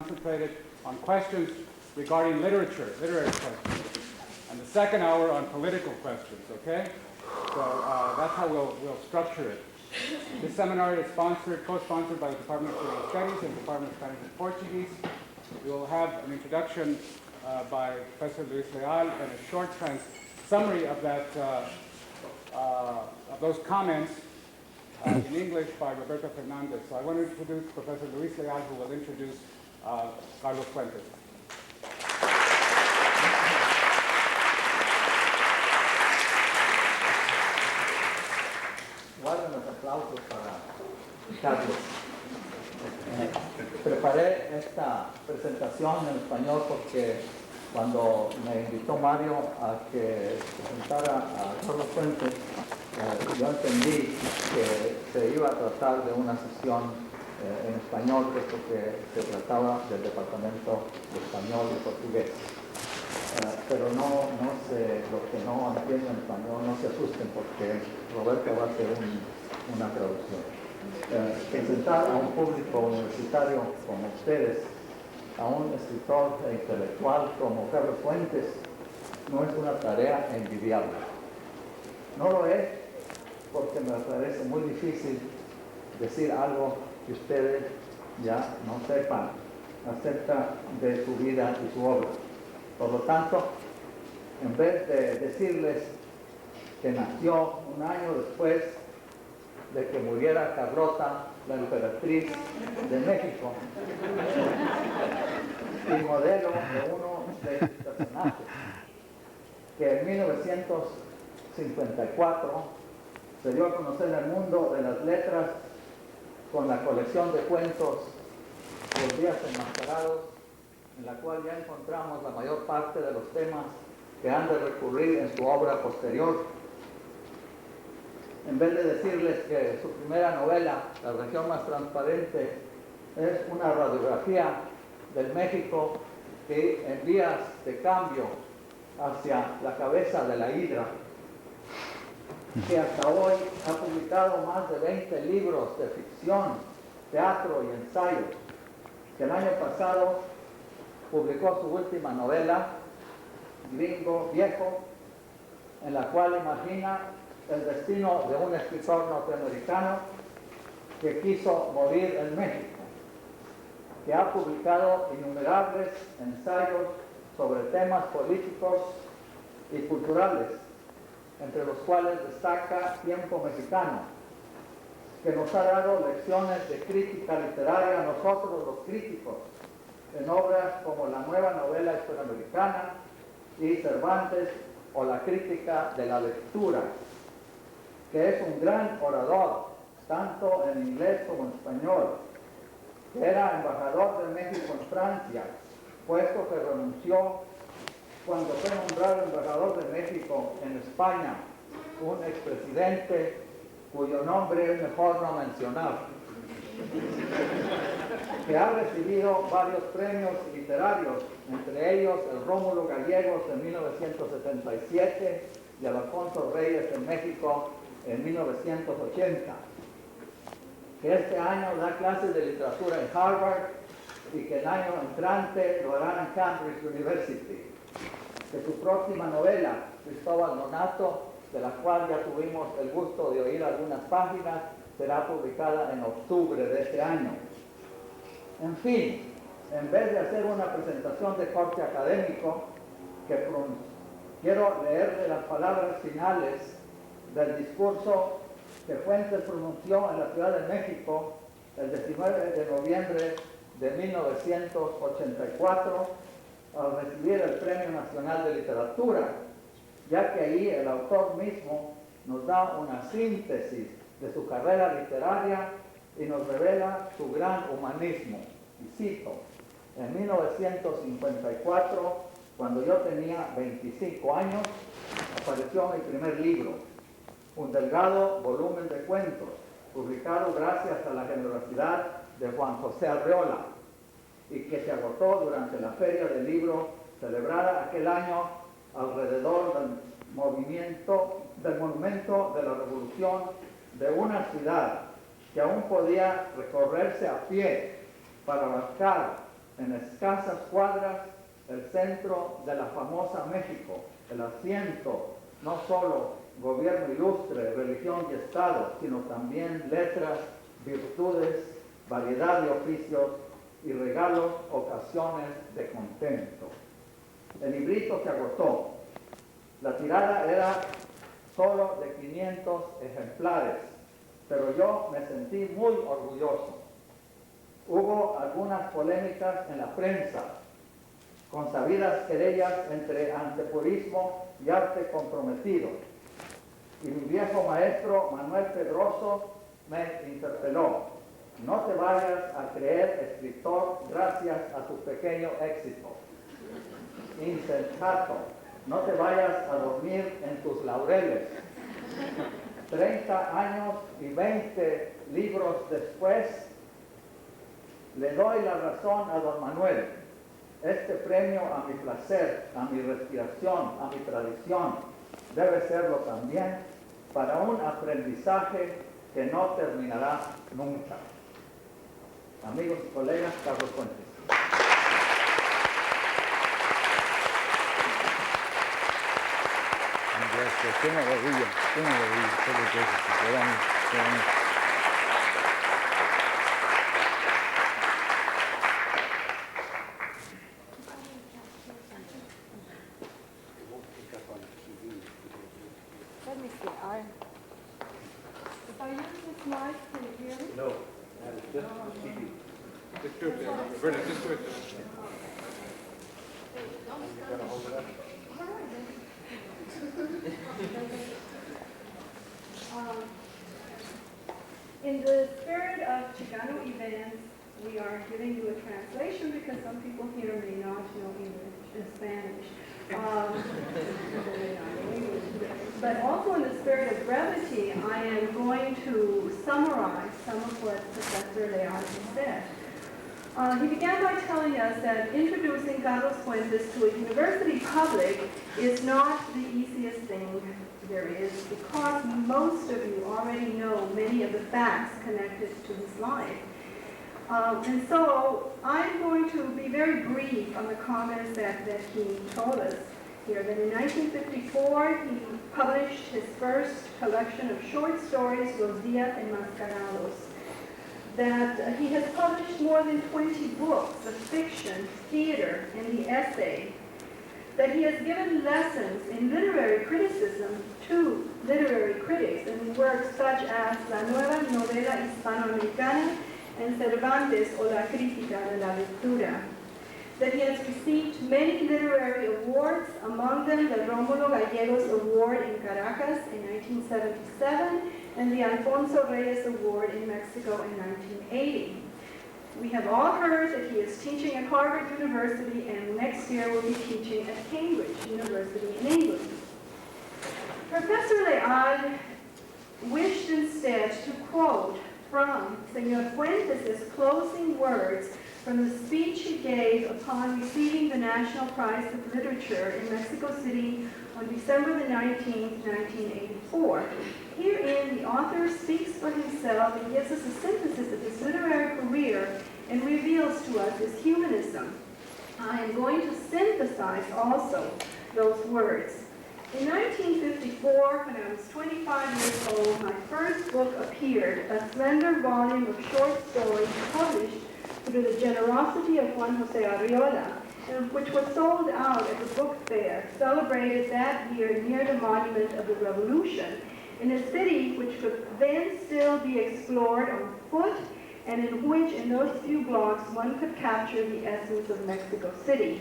concentrated on questions regarding literature, literary questions, and the second hour on political questions, okay? So that's how we'll structure it. This seminar is co-sponsored by the Department of Creative Studies and the Department of Spanish and Portuguese. We will have an introduction by Professor Luis Leal and a short summary of that, of those comments in English by Roberto Fernandez. So I want to introduce Professor Luis Leal, who will introduce Carlos Fuentes. Guarden los aplausos para Carlos. Preparé esta presentación en español porque cuando me invitó Mario a que presentara a Carlos Fuentes, yo entendí que se iba a tratar de una sesión en español, puesto que se trataba del Departamento de Español y Portugués. Pero no sé, los que no entienden español no se asusten porque Roberto va a hacer una traducción. Presentar a un público universitario como ustedes, a un escritor e intelectual como Carlos Fuentes, no es una tarea envidiable. No lo es porque me parece muy difícil decir algo que ustedes ya no sepan acerca de su vida y su obra. Por lo tanto, en vez de decirles que nació un año después de que muriera Carlota, la emperatriz de México, y modelo de uno de sus personajes, que en 1954 se dio a conocer al mundo de las letras con la colección de cuentos Los días enmascarados, en la cual ya encontramos la mayor parte de los temas que han de recurrir en su obra posterior. En vez de decirles que su primera novela, La región más transparente, es una radiografía del México que en vías de cambio hacia la cabeza de la hidra, que hasta hoy ha publicado más de 20 libros de ficción, teatro y ensayo, que el año pasado publicó su última novela, Gringo Viejo, en la cual imagina el destino de un escritor norteamericano que quiso morir en México, que ha publicado innumerables ensayos sobre temas políticos y culturales, entre los cuales destaca Tiempo Mexicano, que nos ha dado lecciones de crítica literaria a nosotros los críticos, en obras como la nueva novela hispanoamericana y Cervantes o la crítica de la lectura, que es un gran orador, tanto en inglés como en español, que era embajador de México en Francia, puesto que renunció cuando fue nombrado embajador de México en España, un expresidente cuyo nombre es mejor no mencionar, que ha recibido varios premios literarios, entre ellos el Rómulo Gallegos en 1977 y el Alfonso Reyes en México en 1980, que este año da clases de literatura en Harvard y que el año entrante lo hará en Cambridge University, que su próxima novela, Cristóbal Nonato, de la cual ya tuvimos el gusto de oír algunas páginas, será publicada en octubre de este año. En fin, en vez de hacer una presentación de corte académico, quiero leerle las palabras finales del discurso que Fuentes pronunció en la Ciudad de México el 19 de noviembre de 1984 al recibir el Premio Nacional de Literatura, ya que ahí el autor mismo nos da una síntesis de su carrera literaria y nos revela su gran humanismo. Y cito, en 1954, cuando yo tenía 25 años, apareció mi primer libro, un delgado volumen de cuentos, publicado gracias a la generosidad de Juan José Arreola, y que se agotó durante la Feria del Libro celebrada aquel año alrededor del Monumento de la Revolución de una ciudad que aún podía recorrerse a pie para abarcar en escasas cuadras, el centro de la famosa México, el asiento, no solo gobierno ilustre, religión y Estado, sino también letras, virtudes, variedad de oficios y regalos, ocasiones de contento. El librito se agotó. La tirada era solo de 500 ejemplares, pero yo me sentí muy orgulloso. Hubo algunas polémicas en la prensa, con sabidas querellas entre antepurismo y arte comprometido. Y mi viejo maestro Manuel Pedroso me interpeló: no te vayas a creer escritor gracias a tu pequeño éxito. Insensato, no te vayas a dormir en tus laureles. 30 años y 20 libros después, le doy la razón a don Manuel. Este premio a mi placer, a mi respiración, a mi tradición, debe serlo también para un aprendizaje que no terminará nunca. Amigos y colegas, Carlos Fuentes. Qué maravilla, Let me see. If I use this mic, can you hear me? No, just TV. Just do it, Roberta, just do it. You gotta hold it up. In the spirit of Chicano events, we are giving you a translation because some people here may not know English and Spanish. But also in the spirit of brevity, I am going to summarize some of what Professor Leal said. He began by telling us that introducing Carlos Fuentes to a university public is not the easiest thing there is, because most of you already know many of the facts connected to his life. And so I'm going to be very brief on the comments that he told us here. That in 1954, he published his first collection of short stories, Los Días Enmascarados. That he has published more than 20 books of fiction, theater, and the essay. That he has given lessons in literary criticism to literary critics in works such as La Nueva Novela Hispanoamericana and Cervantes o la Crítica de la Lectura. That he has received many literary awards, among them the Rómulo Gallegos Award in Caracas in 1977 and the Alfonso Reyes Award in Mexico in 1980. We have all heard that he is teaching at Harvard University and next year will be teaching at Cambridge University in England. Professor Leal wished instead to quote from Señor Fuentes' closing words from the speech he gave upon receiving the National Prize of Literature in Mexico City on December the 19th, 1984. Herein, the author speaks for himself and gives us a synthesis of his literary career and reveals to us his humanism. I am going to synthesize also those words. In 1954, when I was 25 years old, my first book appeared, a slender volume of short stories published through the generosity of Juan Jose Arriola, which was sold out at the book fair, celebrated that year near the Monument of the Revolution, in a city which could then still be explored on foot, and in which, in those few blocks, one could capture the essence of Mexico City.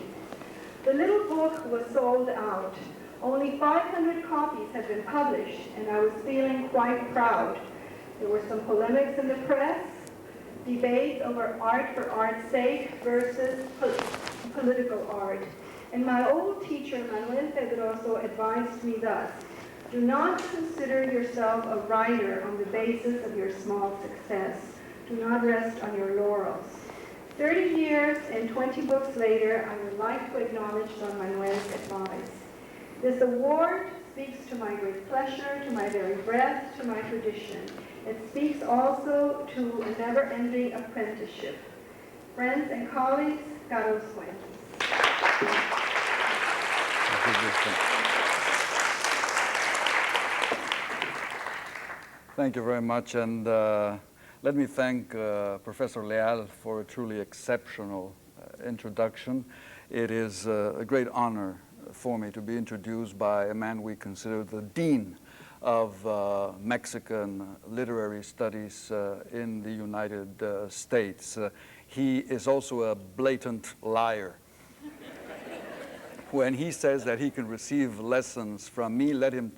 The little book was sold out. Only 500 copies had been published, and I was feeling quite proud. There were some polemics in the press, debates over art for art's sake versus political art. And my old teacher, Manuel Pedroso, advised me thus: do not consider yourself a writer on the basis of your small success. Do not rest on your laurels. 30 years and 20 books later, I would like to acknowledge Don Manuel's advice. This award speaks to my great pleasure, to my very breath, to my tradition. It speaks also to a never-ending apprenticeship. Friends and colleagues, Carlos Fuentes. Thank you very much, and let me thank Professor Leal for a truly exceptional introduction. It is a great honor for me to be introduced by a man we consider the dean of Mexican literary studies in the United States. He is also a blatant liar. When he says that he can receive lessons from me, let him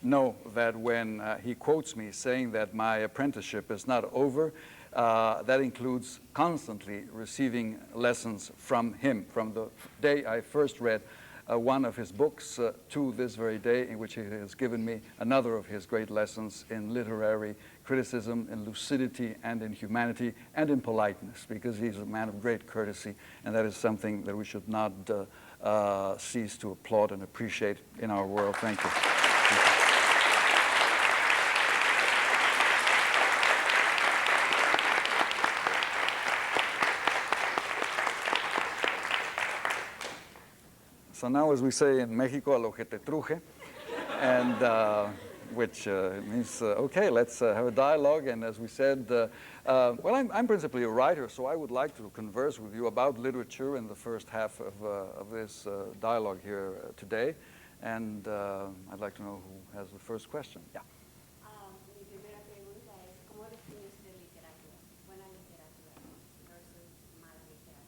know that when he quotes me saying that my apprenticeship is not over, that includes constantly receiving lessons from him. From the day I first read one of his books to this very day, in which he has given me another of his great lessons in literary criticism, in lucidity, and in humanity, and in politeness, because he's a man of great courtesy, and that is something that we should not cease to applaud and appreciate in our world. Thank you. So now, as we say in Mexico, a lo que te truje, and which means, okay, let's have a dialogue. And as we said, well, I'm principally a writer, so I would like to converse with you about literature in the first half of this dialogue here today. And I'd like to know who has the first question. Yeah. Mi primera pregunta es, ¿cómo define usted literatura? Buena literatura versus mala literatura.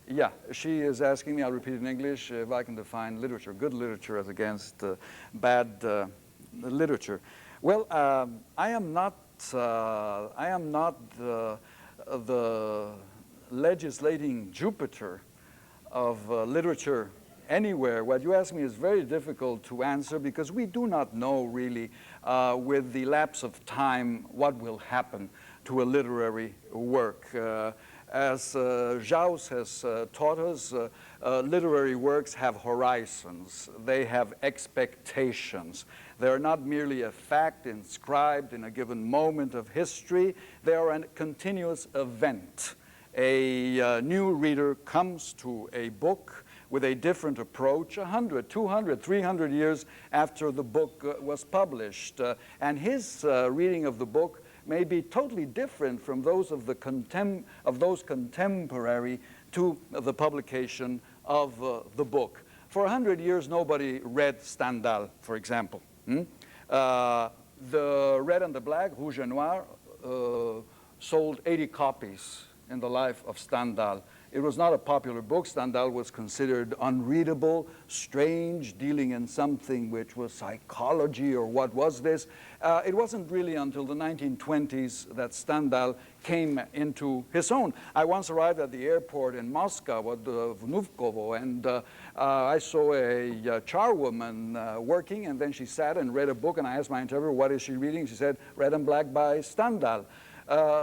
Yeah, she is asking me, I'll repeat in English, if I can define literature, good literature as against bad literature. Well, I am not the legislating Jupiter of literature anywhere. What you ask me is very difficult to answer because we do not know really with the lapse of time what will happen to a literary work. As Jaus has taught us, literary works have horizons. They have expectations. They are not merely a fact inscribed in a given moment of history. They are a continuous event. A new reader comes to a book with a different approach 100, 200, 300 years after the book was published. And his reading of the book may be totally different from those of those contemporary to the publication of the book. For 100 years, nobody read Stendhal, for example. The Red and the Black, Rouge et Noir, sold 80 copies in the life of Stendhal. It was not a popular book. Stendhal was considered unreadable, strange, dealing in something which was psychology or what was this. It wasn't really until the 1920s that Stendhal came into his own. I once arrived at the airport in Moscow at Vnukovo, and I saw a charwoman working, and then she sat and read a book, and I asked my interpreter, what is she reading? She said, Red and Black by Stendhal.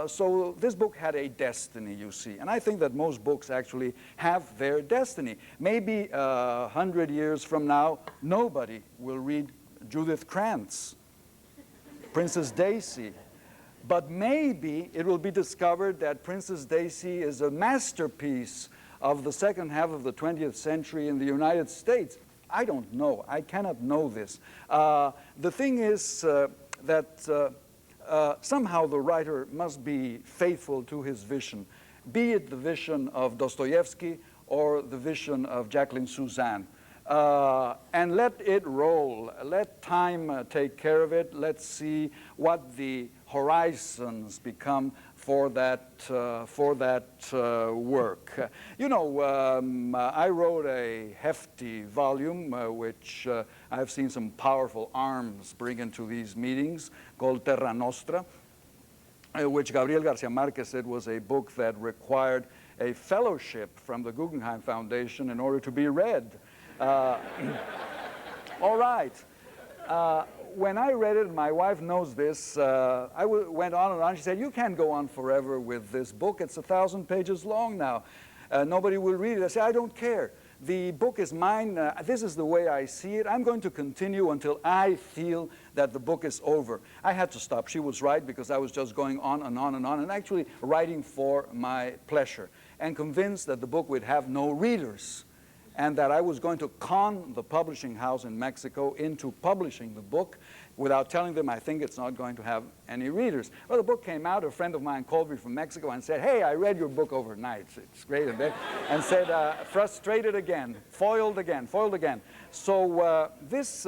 So this book had a destiny, you see. And I think that most books actually have their destiny. Maybe 100 years from now, nobody will read Judith Krantz, Princess Daisy. But maybe it will be discovered that Princess Daisy is a masterpiece of the second half of the 20th century in the United States. I don't know. I cannot know this. The thing is that somehow the writer must be faithful to his vision, be it the vision of Dostoevsky or the vision of Jacqueline Suzanne. And let it roll. Let time take care of it. Let's see what the horizons become for that work. You know, I wrote a hefty volume, which I've seen some powerful arms bring into these meetings, called Terra Nostra, which Gabriel Garcia Marquez said was a book that required a fellowship from the Guggenheim Foundation in order to be read. All right. When I read it, my wife knows this, I went on and on. She said, you can't go on forever with this book. It's 1,000 pages long now. Nobody will read it. I said, I don't care. The book is mine. This is the way I see it. I'm going to continue until I feel that the book is over. I had to stop. She was right, because I was just going on and on and on, and actually writing for my pleasure, and convinced that the book would have no readers, and that I was going to con the publishing house in Mexico into publishing the book without telling them I think it's not going to have any readers. Well, the book came out. A friend of mine called me from Mexico and said, "Hey, I read your book overnight. It's great." And said, frustrated again, foiled again, foiled again. So this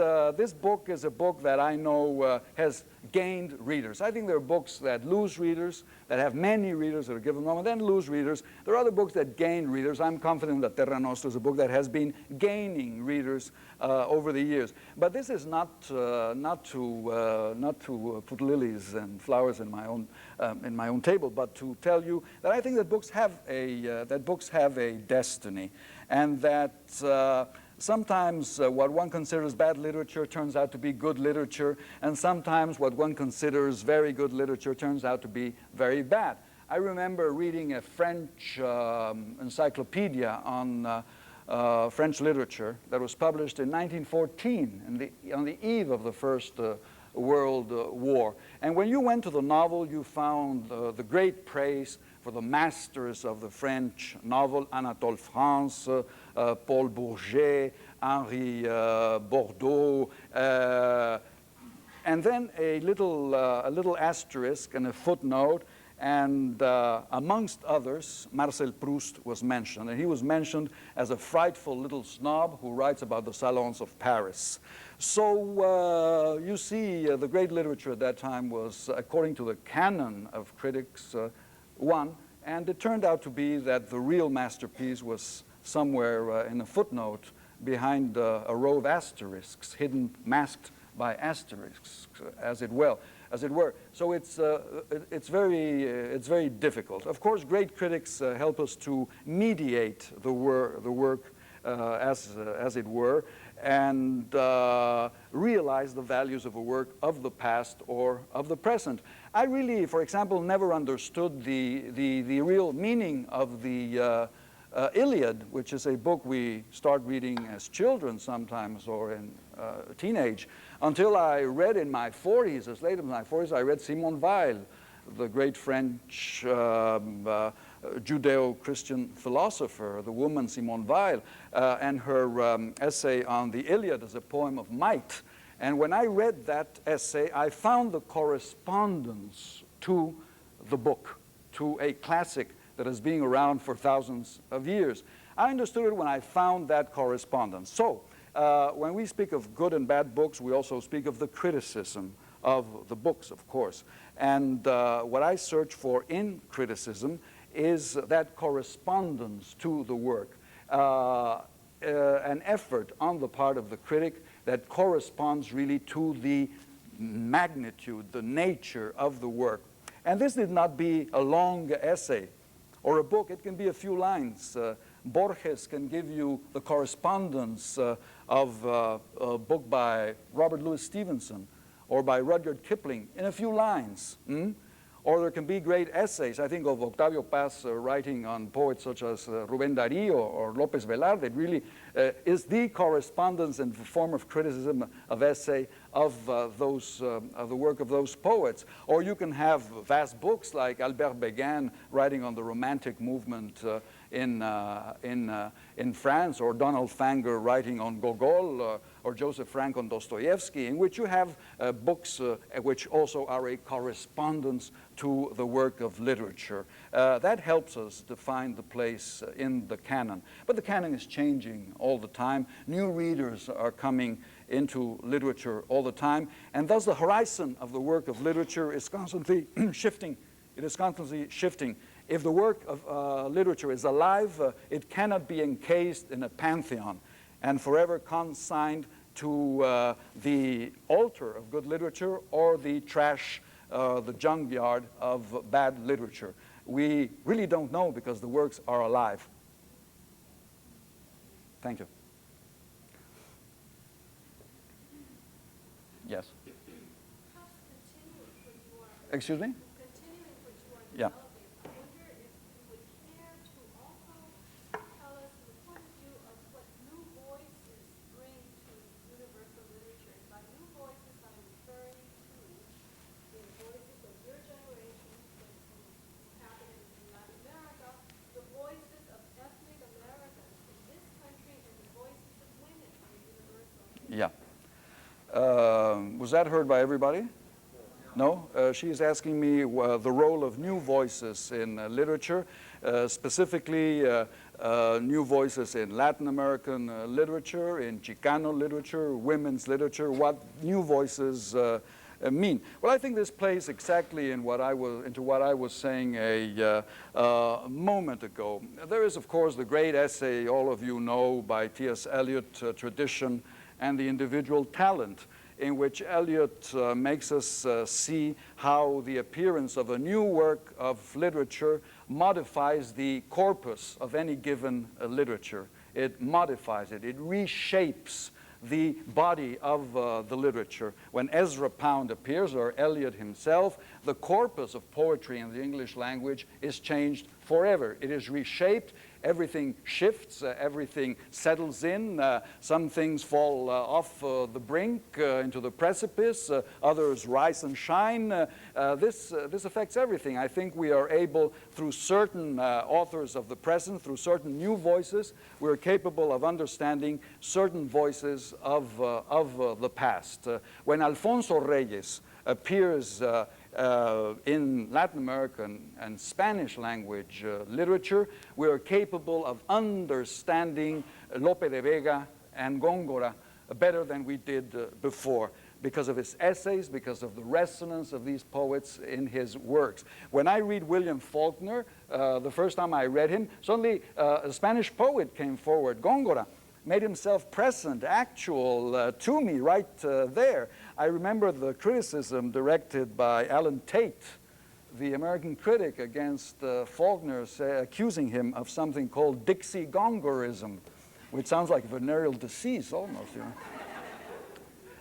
book is a book that I know has gained readers. I think there are books that lose readers, that have many readers at a given moment, then lose readers. There are other books that gain readers. I'm confident that Terra Nostra is a book that has been gaining readers over the years. But this is not to put lilies and flowers in my own table, but to tell you that I think that books have a destiny, and that sometimes what one considers bad literature turns out to be good literature, and sometimes what one considers very good literature turns out to be very bad. I remember reading a French encyclopedia on French literature that was published in 1914, on the eve of the First World War. And when you went to the novel, you found the great praise for the masters of the French novel, Anatole France, Paul Bourget, Henri Bordeaux, and then a little asterisk and a footnote, and amongst others, Marcel Proust was mentioned. And he was mentioned as a frightful little snob who writes about the salons of Paris. So you see, the great literature at that time was, according to the canon of critics, one, and it turned out to be that the real masterpiece was somewhere in a footnote behind a row of asterisks, hidden, masked by asterisks, as it were. So it's very difficult. Of course, great critics help us to mediate the work, as it were, and realize the values of a work of the past or of the present. I really, for example, never understood the real meaning of the Iliad, which is a book we start reading as children sometimes, or in teenage, until I read in my 40s, as late as my 40s, I read Simone Weil, the great French Judeo-Christian philosopher, the woman Simone Weil, and her essay on the Iliad as a poem of might. And when I read that essay, I found the correspondence to the book, to a classic that has been around for thousands of years. I understood it when I found that correspondence. So when we speak of good and bad books, we also speak of the criticism of the books, of course. And what I search for in criticism is that correspondence to the work, an effort on the part of the critic that corresponds really to the magnitude, the nature of the work. And this need not be a long essay or a book. It can be a few lines. Borges can give you the correspondence of a book by Robert Louis Stevenson or by Rudyard Kipling in a few lines. Or there can be great essays. I think of Octavio Paz writing on poets such as Rubén Darío or López Velarde. It really is the correspondence and form of criticism of essay of the work of those poets. Or you can have vast books like Albert Béguin writing on the Romantic movement in France, or Donald Fanger writing on Gogol, or Joseph Frank on Dostoevsky, in which you have books which also are a correspondence to the work of literature. That helps us define the place in the canon. But the canon is changing all the time. New readers are coming into literature all the time, and thus the horizon of the work of literature is constantly shifting. It is constantly shifting. If the work of literature is alive, it cannot be encased in a pantheon and forever consigned to the altar of good literature or the trash, the junkyard of bad literature. We really don't know because the works are alive. Thank you. Yes. Excuse me? Continuing what you are Yeah. developing, I wonder if you would care to also tell us the point of view of what Was that heard by everybody? No? She's asking me the role of new voices in literature, specifically new voices in Latin American literature, in Chicano literature, women's literature, what new voices mean. Well, I think this plays exactly into what I was saying a moment ago. There is, of course, the great essay all of you know by T.S. Eliot, Tradition and the Individual Talent, in which Eliot makes us see how the appearance of a new work of literature modifies the corpus of any given literature. It modifies it. It reshapes the body of the literature. When Ezra Pound appears, or Eliot himself, the corpus of poetry in the English language is changed forever. It is reshaped. Everything shifts, everything settles in, some things fall off the brink into the precipice, others rise and shine. This affects everything. I think we are able, through certain authors of the present, through certain new voices, we're capable of understanding certain voices of the past. When Alfonso Reyes appears in Latin American and Spanish language literature, we are capable of understanding Lope de Vega and Góngora better than we did before, because of his essays, because of the resonance of these poets in his works. When I read William Faulkner, the first time I read him, suddenly a Spanish poet came forward, Góngora, made himself present, actual to me right there. I remember the criticism directed by Alan Tate, the American critic, against Faulkner, accusing him of something called Dixie Gongorism, which sounds like a venereal disease almost, you know.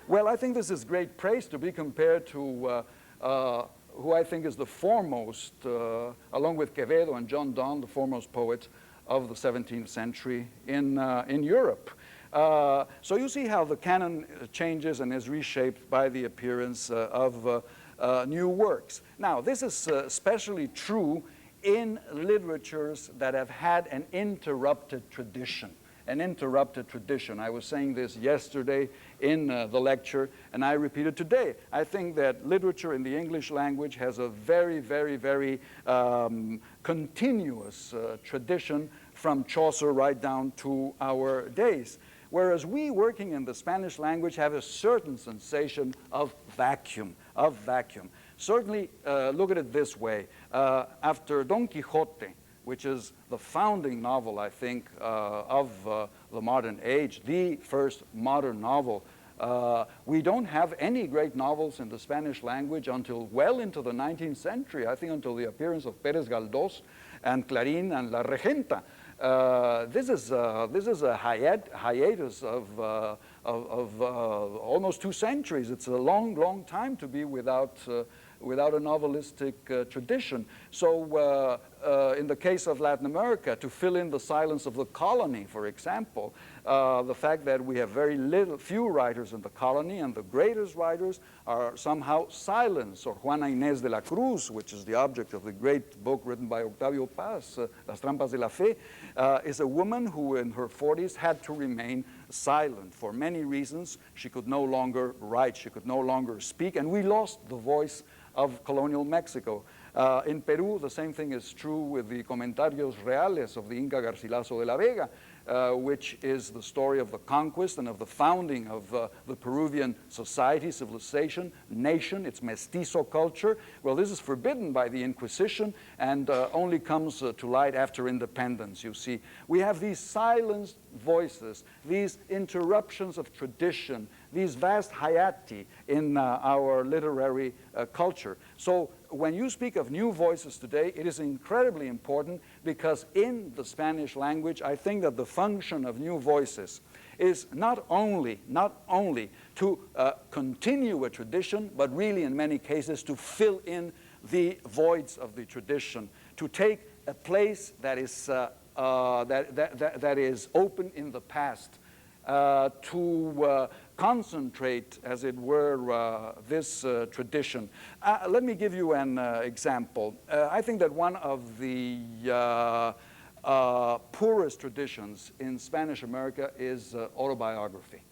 Well, I think this is great praise to be compared to who I think is the foremost, along with Quevedo and John Donne, the foremost poets of the 17th century in Europe. So you see how the canon changes and is reshaped by the appearance of new works. Now, this is especially true in literatures that have had an interrupted tradition. An interrupted tradition. I was saying this yesterday in the lecture, and I repeat it today. I think that literature in the English language has a very, very, very continuous tradition from Chaucer right down to our days. Whereas we, working in the Spanish language, have a certain sensation of vacuum, Certainly, look at it this way. After Don Quixote, which is the founding novel, I think, of the modern age, the first modern novel. We don't have any great novels in the Spanish language until well into the 19th century, I think until the appearance of Pérez Galdós and Clarín and La Regenta. This is a hiatus of almost 2 centuries. It's a long, long time to be without a novelistic tradition. So in the case of Latin America, to fill in the silence of the colony, for example, the fact that we have few writers in the colony, and the greatest writers are somehow silenced, or Juana Inés de la Cruz, which is the object of the great book written by Octavio Paz, Las Trampas de la Fe, is a woman who in her 40s had to remain silent for many reasons. She could no longer write, she could no longer speak, and we lost the voice of colonial Mexico. In Peru, the same thing is true with the Comentarios Reales of the Inca Garcilaso de la Vega, which is the story of the conquest and of the founding of the Peruvian society, civilization, nation, its mestizo culture. Well, this is forbidden by the Inquisition and only comes to light after independence, you see. We have these silenced voices, these interruptions of tradition, these vast hiati in our literary culture. So when you speak of new voices today, it is incredibly important because in the Spanish language, I think that the function of new voices is not only to continue a tradition, but really in many cases to fill in the voids of the tradition, to take a place that is, that is open in the past, to concentrate, as it were, this tradition. Let me give you an example. I think that one of the poorest traditions in Spanish America is autobiography.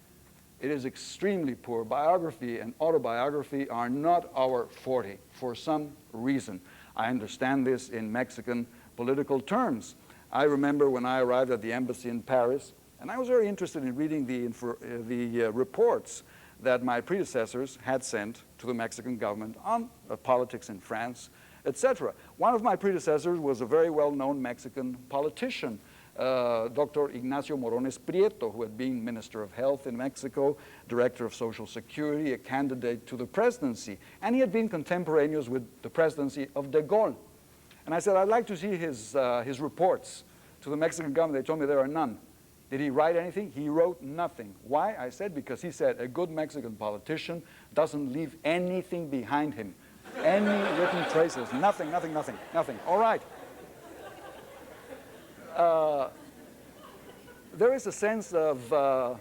It is extremely poor. Biography and autobiography are not our forte for some reason. I understand this in Mexican political terms. I remember when I arrived at the embassy in Paris, and I was very interested in reading the reports that my predecessors had sent to the Mexican government on politics in France, etc. One of my predecessors was a very well-known Mexican politician, Dr. Ignacio Morones Prieto, who had been Minister of Health in Mexico, Director of Social Security, a candidate to the presidency. And he had been contemporaneous with the presidency of de Gaulle. And I said, I'd like to see his reports to the Mexican government. They told me there are none. Did he write anything? He wrote nothing. Why? I said, because he said a good Mexican politician doesn't leave anything behind him. Any written traces, nothing, nothing, nothing, nothing. All right. There is a sense of,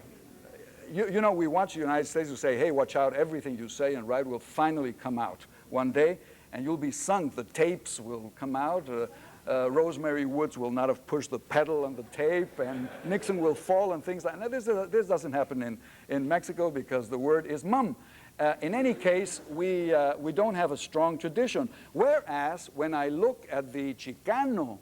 you know, we watch the United States who say, hey, watch out, everything you say and write will finally come out one day, and you'll be sunk. The tapes will come out. Rosemary Woods will not have pushed the pedal on the tape, and Nixon will fall and things like that. This doesn't happen in Mexico because the word is mum. In any case, we don't have a strong tradition. Whereas, when I look at the Chicano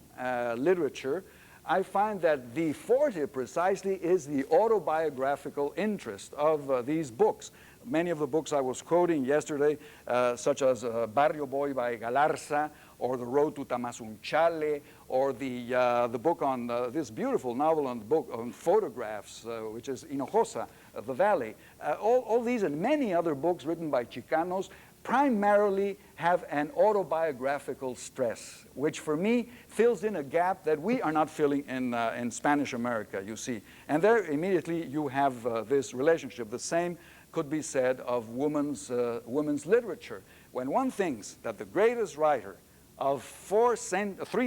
literature, I find that the forte precisely is the autobiographical interest of these books. Many of the books I was quoting yesterday, such as Barrio Boy by Galarza, or The Road to Tamazunchale, or the book on this beautiful novel on photographs, which is Hinojosa, The Valley. All these and many other books written by Chicanos primarily have an autobiographical stress, which for me fills in a gap that we are not filling in Spanish America, you see. And there immediately you have this relationship. The same could be said of women's literature. When one thinks that the greatest writer of 3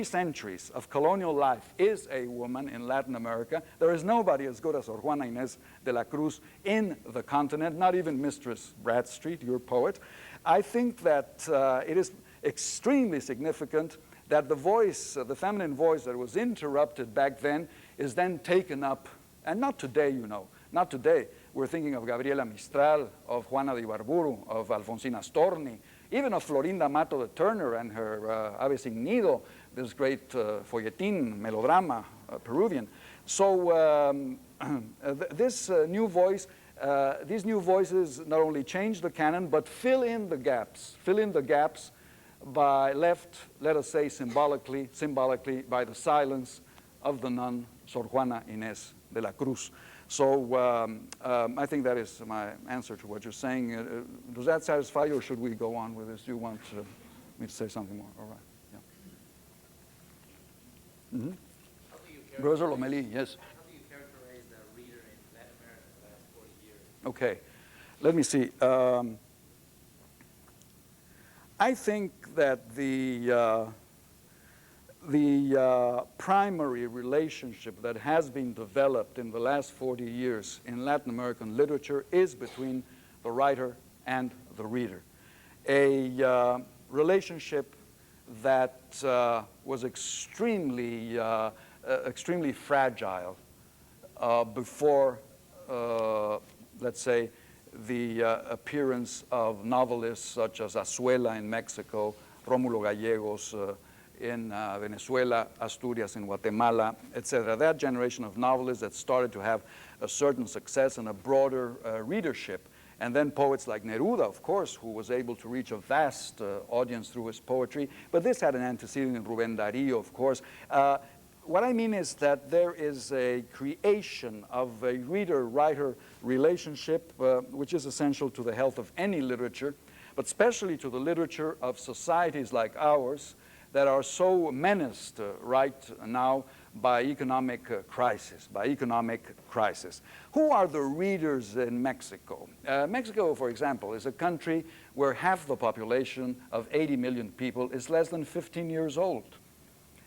centuries of colonial life is a woman in Latin America, there is nobody as good as Sor Juana Inés de la Cruz in the continent, not even Mistress Bradstreet, your poet. I think that it is extremely significant that the voice, the feminine voice that was interrupted back then, is then taken up, and not today, you know, not today. We're thinking of Gabriela Mistral, of Juana de Ibarburu, of Alfonsina Storni, even of Florinda Mato de Turner and her Ave Sin Nido, this great folletin, melodrama, Peruvian. So this new voice, these new voices not only change the canon, but fill in the gaps by left, let us say symbolically by the silence of the nun, Sor Juana Inés de la Cruz. So I think that is my answer to what you're saying. Does that satisfy you, or should we go on with this? Do you want me to say something more? All right. Yeah. Mm-hmm. Professor Lomelí, yes. How do you characterize the reader in Latin America in the last 40 years? Okay. Let me see. I think that the primary relationship that has been developed in the last 40 years in Latin American literature is between the writer and the reader. A relationship that was extremely fragile before, let's say, the appearance of novelists such as Azuela in Mexico, Rómulo Gallegos in Venezuela, Asturias in Guatemala, etc. That generation of novelists that started to have a certain success and a broader readership. And then poets like Neruda, of course, who was able to reach a vast audience through his poetry. But this had an antecedent in Rubén Darío, of course. What I mean is that there is a creation of a reader-writer relationship, which is essential to the health of any literature, but especially to the literature of societies like ours, that are so menaced right now by economic crisis, Who are the readers in Mexico? Mexico, for example, is a country where half the population of 80 million people is less than 15 years old.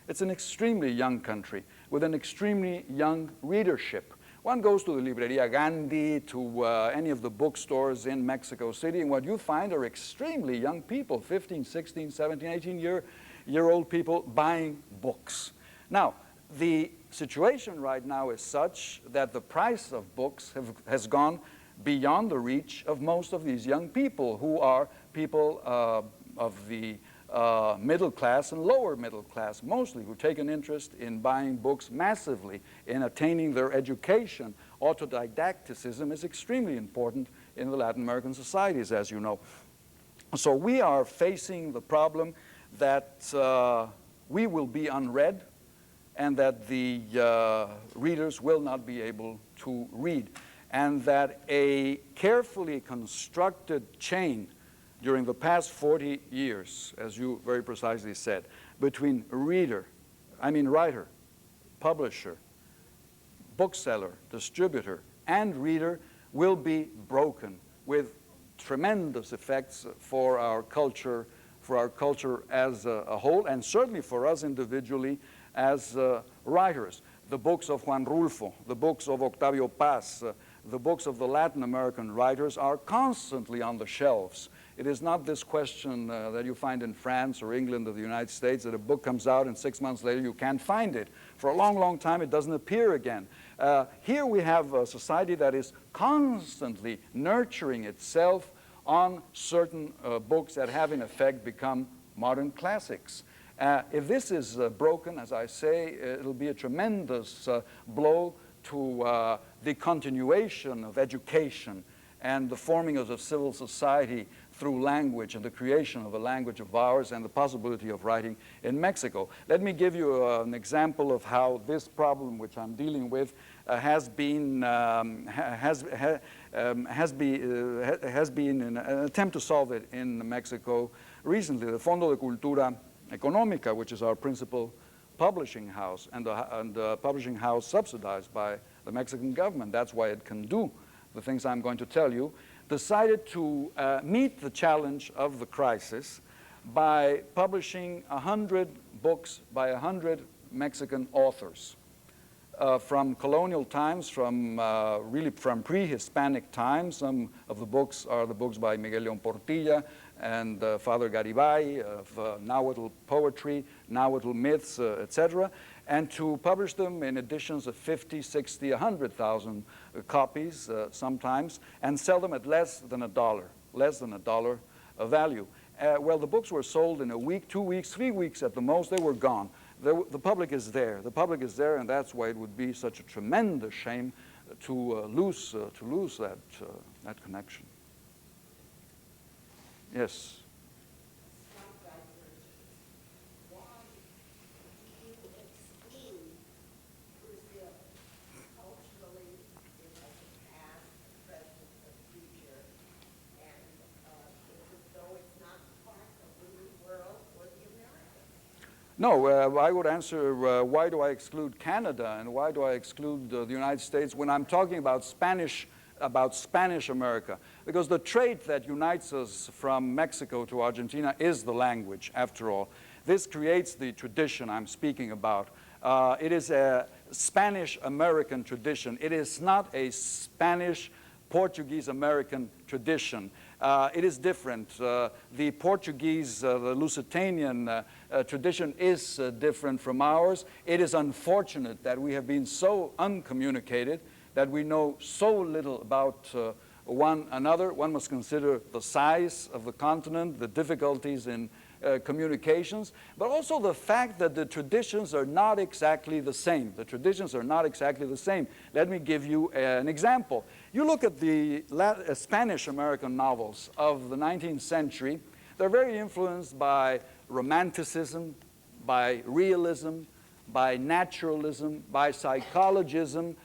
It's an extremely young country with an extremely young readership. One goes to the Libreria Gandhi, to any of the bookstores in Mexico City, and what you find are extremely young people, 15, 16, 17, 18-year-old people buying books. Now, the situation right now is such that the price of books has gone beyond the reach of most of these young people who are people of the middle class and lower middle class, mostly, who take an interest in buying books massively, in attaining their education. Autodidacticism is extremely important in the Latin American societies, as you know. So we are facing the problem that we will be unread and that the readers will not be able to read, and that a carefully constructed chain during the past 40 years, as you very precisely said, between writer, publisher, bookseller, distributor, and reader will be broken, with tremendous effects for our culture as a whole, and certainly for us individually as writers. The books of Juan Rulfo, the books of Octavio Paz, the books of the Latin American writers are constantly on the shelves. It is not this question that you find in France or England or the United States, that a book comes out and 6 months later you can't find it. For a long, long time it doesn't appear again. Here we have a society that is constantly nurturing itself on certain books that have in effect become modern classics. If this is broken, as I say, it'll be a tremendous blow to the continuation of education and the forming of a civil society through language and the creation of a language of ours and the possibility of writing in Mexico. Let me give you an example of how this problem, which I'm dealing with, has been an attempt to solve it in Mexico recently. The Fondo de Cultura Económica, which is our principal publishing house, and the publishing house subsidized by the Mexican government, that's why it can do the things I'm going to tell you, decided to meet the challenge of the crisis by publishing 100 books by 100 Mexican authors. From colonial times, really from pre-Hispanic times. Some of the books are the books by Miguel León Portilla and Father Garibay of Nahuatl poetry, Nahuatl myths, etc., and to publish them in editions of 50, 60, 100,000 copies sometimes, and sell them at less than $1 of value. Well, the books were sold in a week, 2 weeks, 3 weeks at the most. They were gone. The public is there. The public is there, and that's why it would be such a tremendous shame to lose that connection. Yes. No, I would answer, why do I exclude Canada and why do I exclude the United States when I'm talking about Spanish America? Because the trait that unites us from Mexico to Argentina is the language, after all. This creates the tradition I'm speaking about. It is a Spanish-American tradition. It is not a Spanish-Portuguese-American tradition. It is different. The Portuguese, the Lusitanian tradition is different from ours. It is unfortunate that we have been so uncommunicated, that we know so little about one another. One must consider the size of the continent, the difficulties in communications, but also the fact that the traditions are not exactly the same. The traditions are not exactly the same. Let me give you an example. You look at the Spanish-American novels of the 19th century, they're very influenced by romanticism, by realism, by naturalism, by psychologism.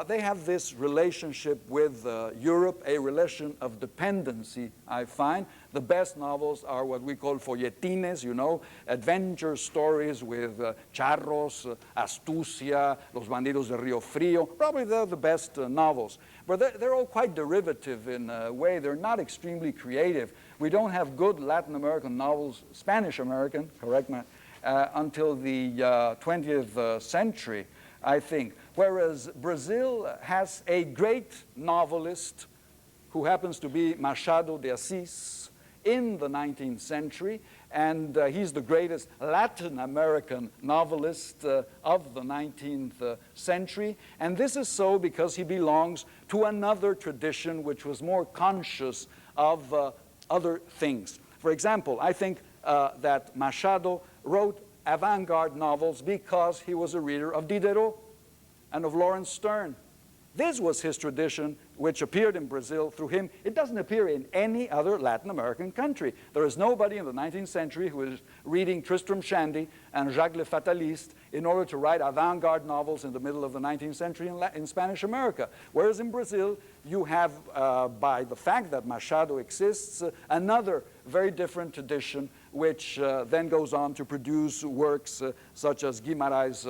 They have this relationship with Europe, a relation of dependency, I find. The best novels are what we call folletines, you know, adventure stories with charros, astucia, los bandidos de Río Frío. Probably they're the best novels. But they're all quite derivative in a way. They're not extremely creative. We don't have good Latin American novels, Spanish-American, correct me, until the 20th century, I think. Whereas Brazil has a great novelist who happens to be Machado de Assis in the 19th century, and he's the greatest Latin American novelist of the 19th century. And this is so because he belongs to another tradition which was more conscious of other things. For example, I think that Machado wrote avant-garde novels because he was a reader of Diderot and of Lawrence Sterne. This was his tradition, which appeared in Brazil through him. It doesn't appear in any other Latin American country. There is nobody in the 19th century who is reading Tristram Shandy and Jacques le Fataliste in order to write avant-garde novels in the middle of the 19th century in Spanish America. Whereas in Brazil, you have, by the fact that Machado exists, another very different tradition, which then goes on to produce works such as Guimarães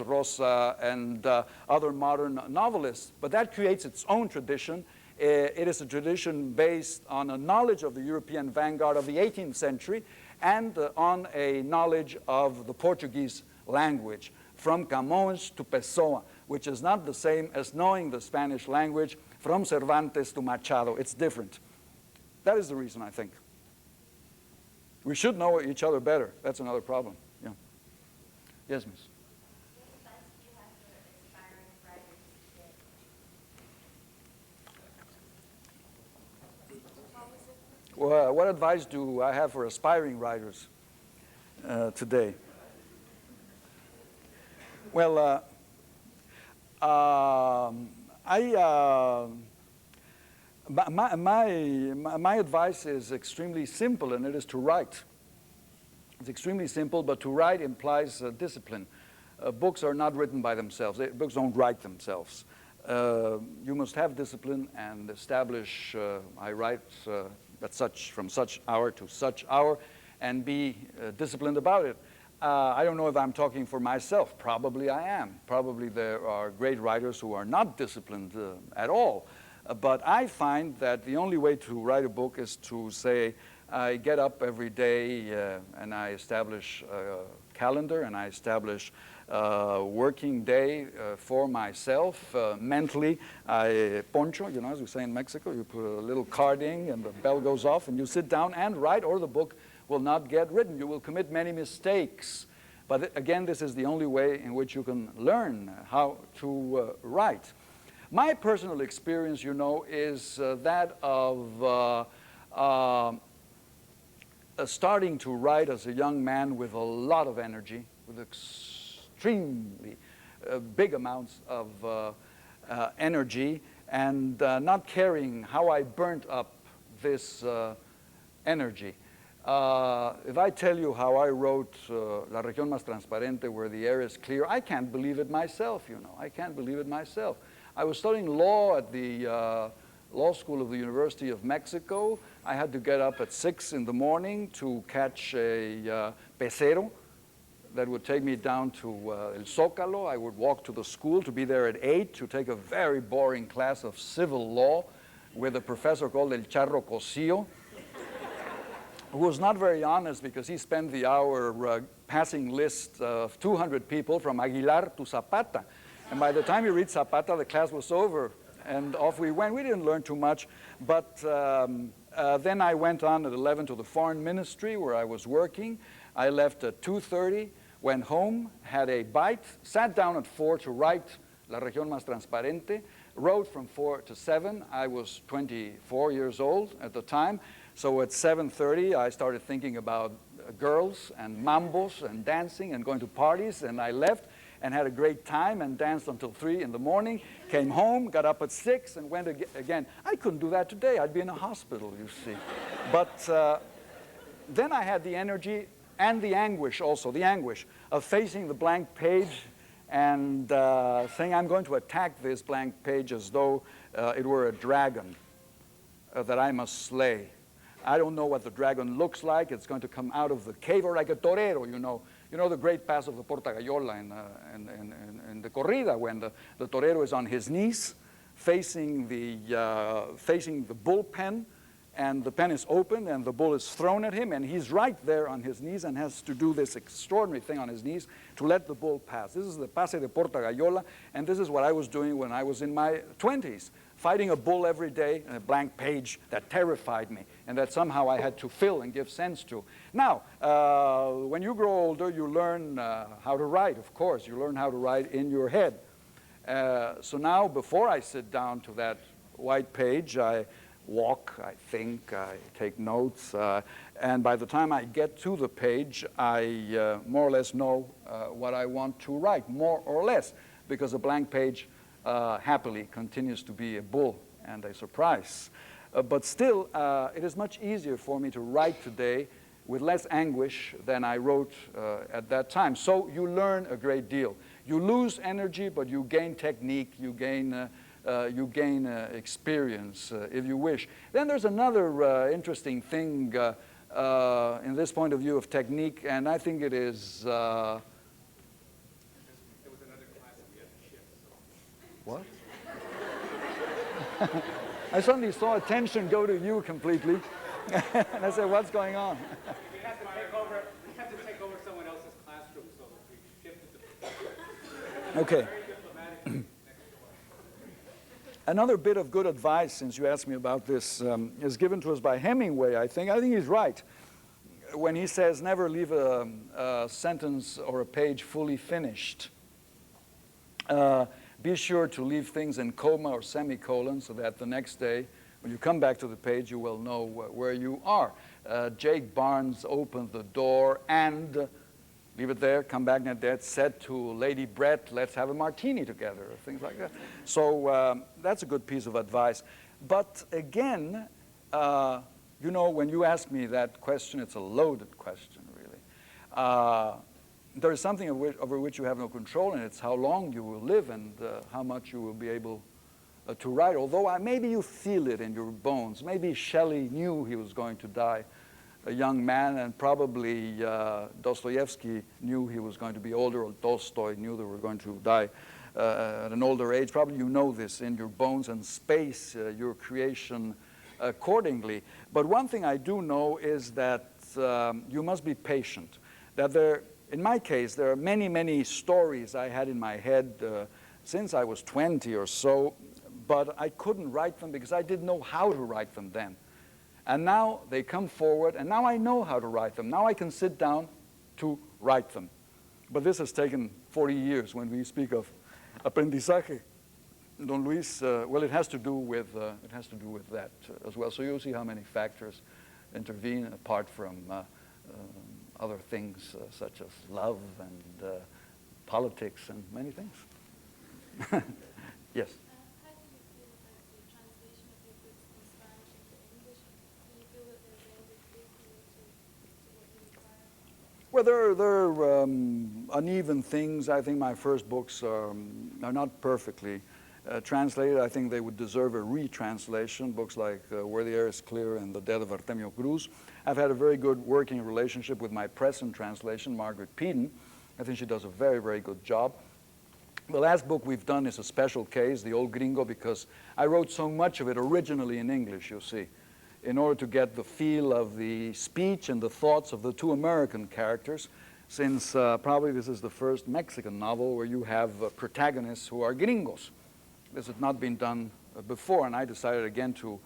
Rosa and other modern novelists. But that creates its own tradition. It is a tradition based on a knowledge of the European vanguard of the 18th century and on a knowledge of the Portuguese language, from Camões to Pessoa, which is not the same as knowing the Spanish language from Cervantes to Machado. It's different. That is the reason, I think. We should know each other better. That's another problem. Yeah. Yes, miss. What advice do you have for aspiring writers today? Well, what advice do I have for aspiring writers today? Well, my advice is extremely simple, and it is to write. It's extremely simple, but to write implies discipline. Books are not written by themselves. Books don't write themselves. You must have discipline and establish, I write from such hour to such hour, and be disciplined about it. I don't know if I'm talking for myself. Probably I am. Probably there are great writers who are not disciplined at all. But I find that the only way to write a book is to say, I get up every day and I establish a calendar and I establish a working day for myself. Mentally, I poncho, you know, as we say in Mexico, you put a little carding and the bell goes off and you sit down and write, or the book will not get written. You will commit many mistakes. But again, this is the only way in which you can learn how to write. My personal experience, you know, is that of starting to write as a young man with a lot of energy, with extremely big amounts of energy, and not caring how I burnt up this energy. If I tell you how I wrote La Región Más Transparente, where the air is clear, I can't believe it myself, you know. I can't believe it myself. I was studying law at the law school of the University of Mexico. I had to get up at 6 in the morning to catch a pecero that would take me down to El Zócalo. I would walk to the school to be there at 8 to take a very boring class of civil law with a professor called El Charro Cosío, who was not very honest because he spent the hour passing lists of 200 people from Aguilar to Zapata. And by the time you read Zapata, the class was over, and off we went. We didn't learn too much, but then I went on at 11 to the foreign ministry where I was working. I left at 2:30, went home, had a bite, sat down at 4 to write La Región Más Transparente, wrote from 4 to 7. I was 24 years old at the time, so at 7:30 I started thinking about girls and mambos and dancing and going to parties, and I left and had a great time and danced until 3 in the morning, came home, got up at 6 and went again. I couldn't do that today. I'd be in a hospital, you see. But then I had the energy and the anguish also, the anguish of facing the blank page and saying, I'm going to attack this blank page as though it were a dragon that I must slay. I don't know what the dragon looks like. It's going to come out of the cave, or like a torero, you know. You know the great pass of the Porta Gallola in the corrida, when the torero is on his knees facing the bullpen, and the pen is open and the bull is thrown at him, and he's right there on his knees and has to do this extraordinary thing on his knees to let the bull pass. This is the Pase de Porta Gallola, and this is what I was doing when I was in my 20s, fighting a bull every day, and a blank page that terrified me. and that somehow I had to fill and give sense to. Now, when you grow older, you learn how to write, of course. You learn how to write in your head. So now, before I sit down to that white page, I walk, I think, I take notes, and by the time I get to the page, I more or less know what I want to write, more or less, because a blank page happily continues to be a bull and a surprise. But still, it is much easier for me to write today with less anguish than I wrote at that time. So you learn a great deal. You lose energy, but you gain technique, you gain experience, if you wish. Then there's another interesting thing in this point of view of technique, and I think it is... There was another class that we had to shift, so. What? I suddenly saw attention go to you completely, and I said, what's going on? We have to take over someone else's classroom, so we shifted the... Okay. Very diplomatic. Another bit of good advice, since you asked me about this, is given to us by Hemingway, I think. I think he's right when he says, never leave a sentence or a page fully finished. Be sure to leave things in comma or semicolon so that the next day, when you come back to the page, you will know where you are. Jake Barnes opened the door and, leave it there, come back and that said to Lady Brett, let's have a martini together, or things like that. So that's a good piece of advice. But again, you know, when you ask me that question, it's a loaded question, really. There is something over which you have no control, and it's how long you will live and how much you will be able to write. Although maybe you feel it in your bones. Maybe Shelley knew he was going to die a young man, and probably Dostoevsky knew he was going to be older, or Tolstoy knew they were going to die at an older age. Probably you know this in your bones, and space your creation accordingly. But one thing I do know is that you must be patient. That in my case, there are many, many stories I had in my head since I was 20 or so, but I couldn't write them because I didn't know how to write them then. And now they come forward, and now I know how to write them. Now I can sit down to write them. But this has taken 40 years when we speak of aprendizaje. Don Luis, well, it has to do with that as well. So you'll see how many factors intervene apart from other things such as love and politics and many things. Yes. How do you feel about the translation of your books from Spanish into English? Do you feel that they're very faithful to what you require? Well, there are uneven things. I think my first books are not perfectly translated. I think they would deserve a retranslation. Books like Where the Air is Clear and The Death of Artemio Cruz. I've had a very good working relationship with my present translation, Margaret Peden. I think she does a very, very good job. The last book we've done is a special case, The Old Gringo, because I wrote so much of it originally in English, you see, in order to get the feel of the speech and the thoughts of the two American characters, since probably this is the first Mexican novel where you have protagonists who are gringos. This had not been done before, and I decided again to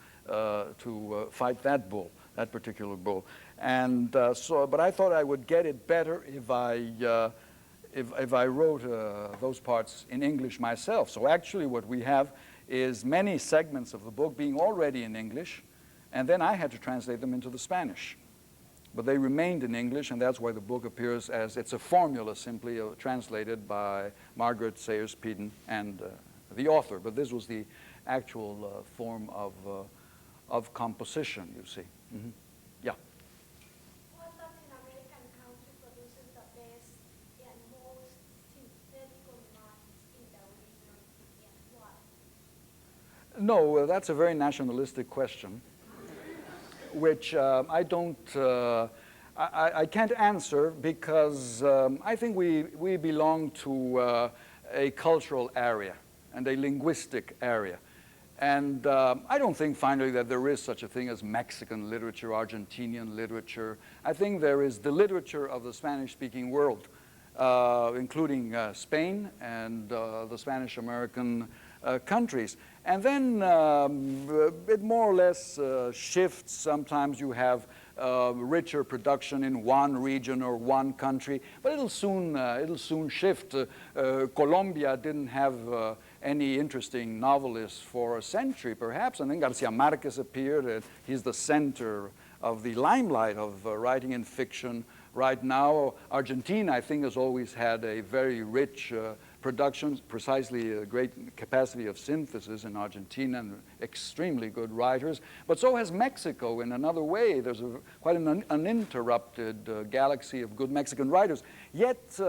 fight that bull, that particular bull. And but I thought I would get it better if I wrote those parts in English myself. So actually what we have is many segments of the book being already in English, and then I had to translate them into the Spanish. But they remained in English, and that's why the book appears as, it's a formula simply translated by Margaret Sayers Peden and the author. But this was the actual form of composition, you see. Mm-hmm. Yeah. What Latin American country produces the best and most synthetic lines in the original, and why? No, that's a very nationalistic question, which I can't answer because I think we belong to a cultural area and a linguistic area. And I don't think finally that there is such a thing as Mexican literature, Argentinian literature. I think there is the literature of the Spanish-speaking world, including Spain and the Spanish-American countries. And then it more or less shifts. Sometimes you have richer production in one region or one country, but it'll soon shift. Colombia didn't have any interesting novelists for a century, perhaps, and then Garcia Marquez appeared, and he's the center of the limelight of writing in fiction right now. Argentina, I think, has always had a very rich production, precisely a great capacity of synthesis in Argentina, and extremely good writers. But so has Mexico in another way. There's quite an uninterrupted galaxy of good Mexican writers. Yet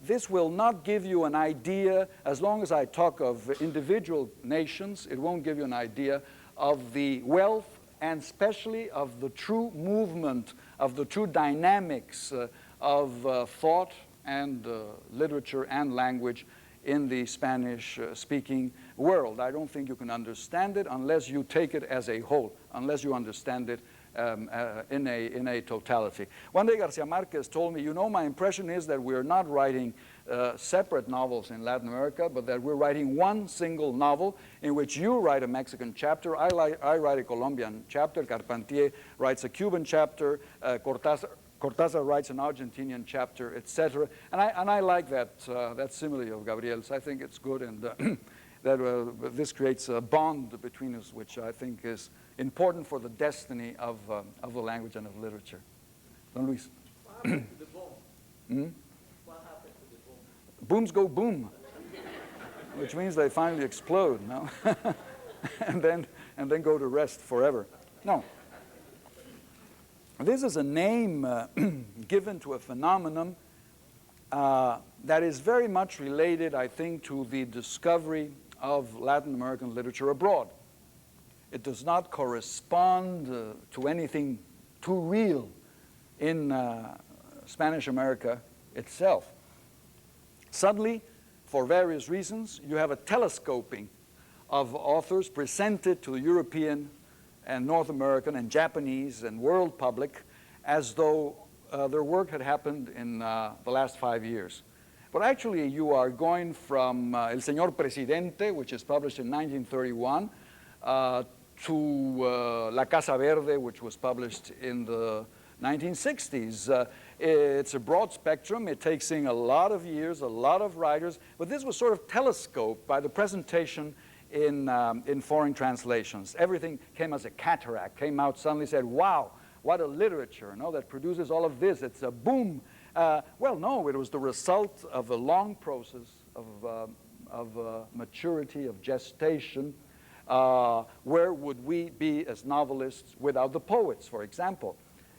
this will not give you an idea, as long as I talk of individual nations, it won't give you an idea of the wealth and especially of the true movement, of the true dynamics of thought and literature and language in the Spanish-speaking world. I don't think you can understand it unless you take it as a whole, unless you understand it in a totality. One day Garcia Marquez told me, you know, my impression is that we're not writing separate novels in Latin America, but that we're writing one single novel in which you write a Mexican chapter, I write a Colombian chapter, Carpentier writes a Cuban chapter, Cortázar writes an Argentinian chapter, etc. And I like that simile of Gabriel's. I think it's good, and that this creates a bond between us, which I think is important for the destiny of the language and of literature. Don Luis. What happened to the boom? What happened to the boom? Booms go boom, which means they finally explode, no? and then go to rest forever. No. This is a name given to a phenomenon that is very much related, I think, to the discovery of Latin American literature abroad. It does not correspond to anything too real in Spanish America itself. Suddenly, for various reasons, you have a telescoping of authors presented to the European and North American and Japanese and world public as though their work had happened in the last 5 years. But actually, you are going from El Señor Presidente, which is published in 1931, to La Casa Verde, which was published in the 1960s. It's a broad spectrum. It takes in a lot of years, a lot of writers, but this was sort of telescoped by the presentation in foreign translations. Everything came as a cataract, came out suddenly, said, wow, what a literature, no, that produces all of this. It's a boom. Well, no, it was the result of a long process of maturity, of gestation. Where would we be as novelists without the poets, for example?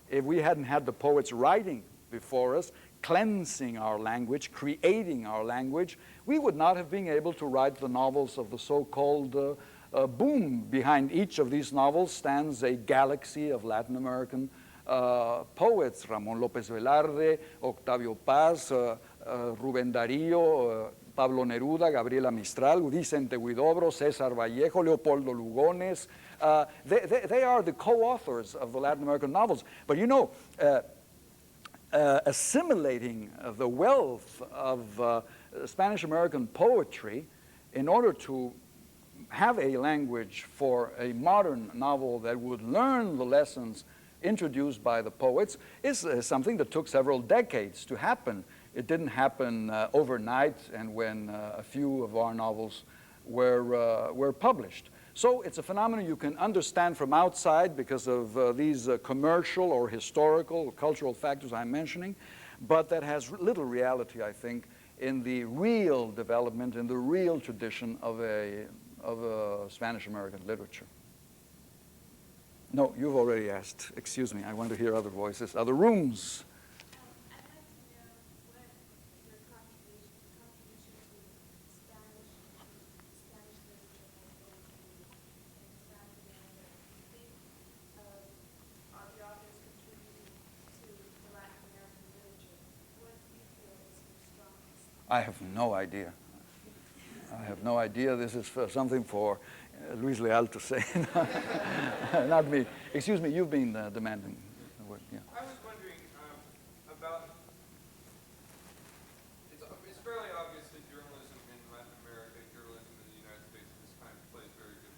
If we hadn't had the poets writing before us, cleansing our language, creating our language, we would not have been able to write the novels of the so-called boom. Behind each of these novels stands a galaxy of Latin American poets: Ramón López Velarde, Octavio Paz, Rubén Darío, Pablo Neruda, Gabriela Mistral, Vicente Huidobro, César Vallejo, Leopoldo Lugones. They are the co-authors of the Latin American novels. But you know, assimilating the wealth of Spanish-American poetry in order to have a language for a modern novel that would learn the lessons introduced by the poets is something that took several decades to happen. It didn't happen overnight and when a few of our novels were published. So it's a phenomenon you can understand from outside because of these commercial or historical or cultural factors I'm mentioning, but that has little reality, I think, in the real development, in the real tradition of a Spanish-American literature. No, you've already asked. Excuse me, I want to hear other voices, other rooms. I'd like to know what your contribution to Spanish literature has been in South America. Do you think are the authors contributing to the Latin American literature? What do you feel is your strongest? I have no idea. I have no idea. This is something for Luis Leal to say, not me. Excuse me, you've been demanding the word. Yeah. I was wondering about, it's fairly obvious that journalism in Latin America, journalism in the United States at this time plays very good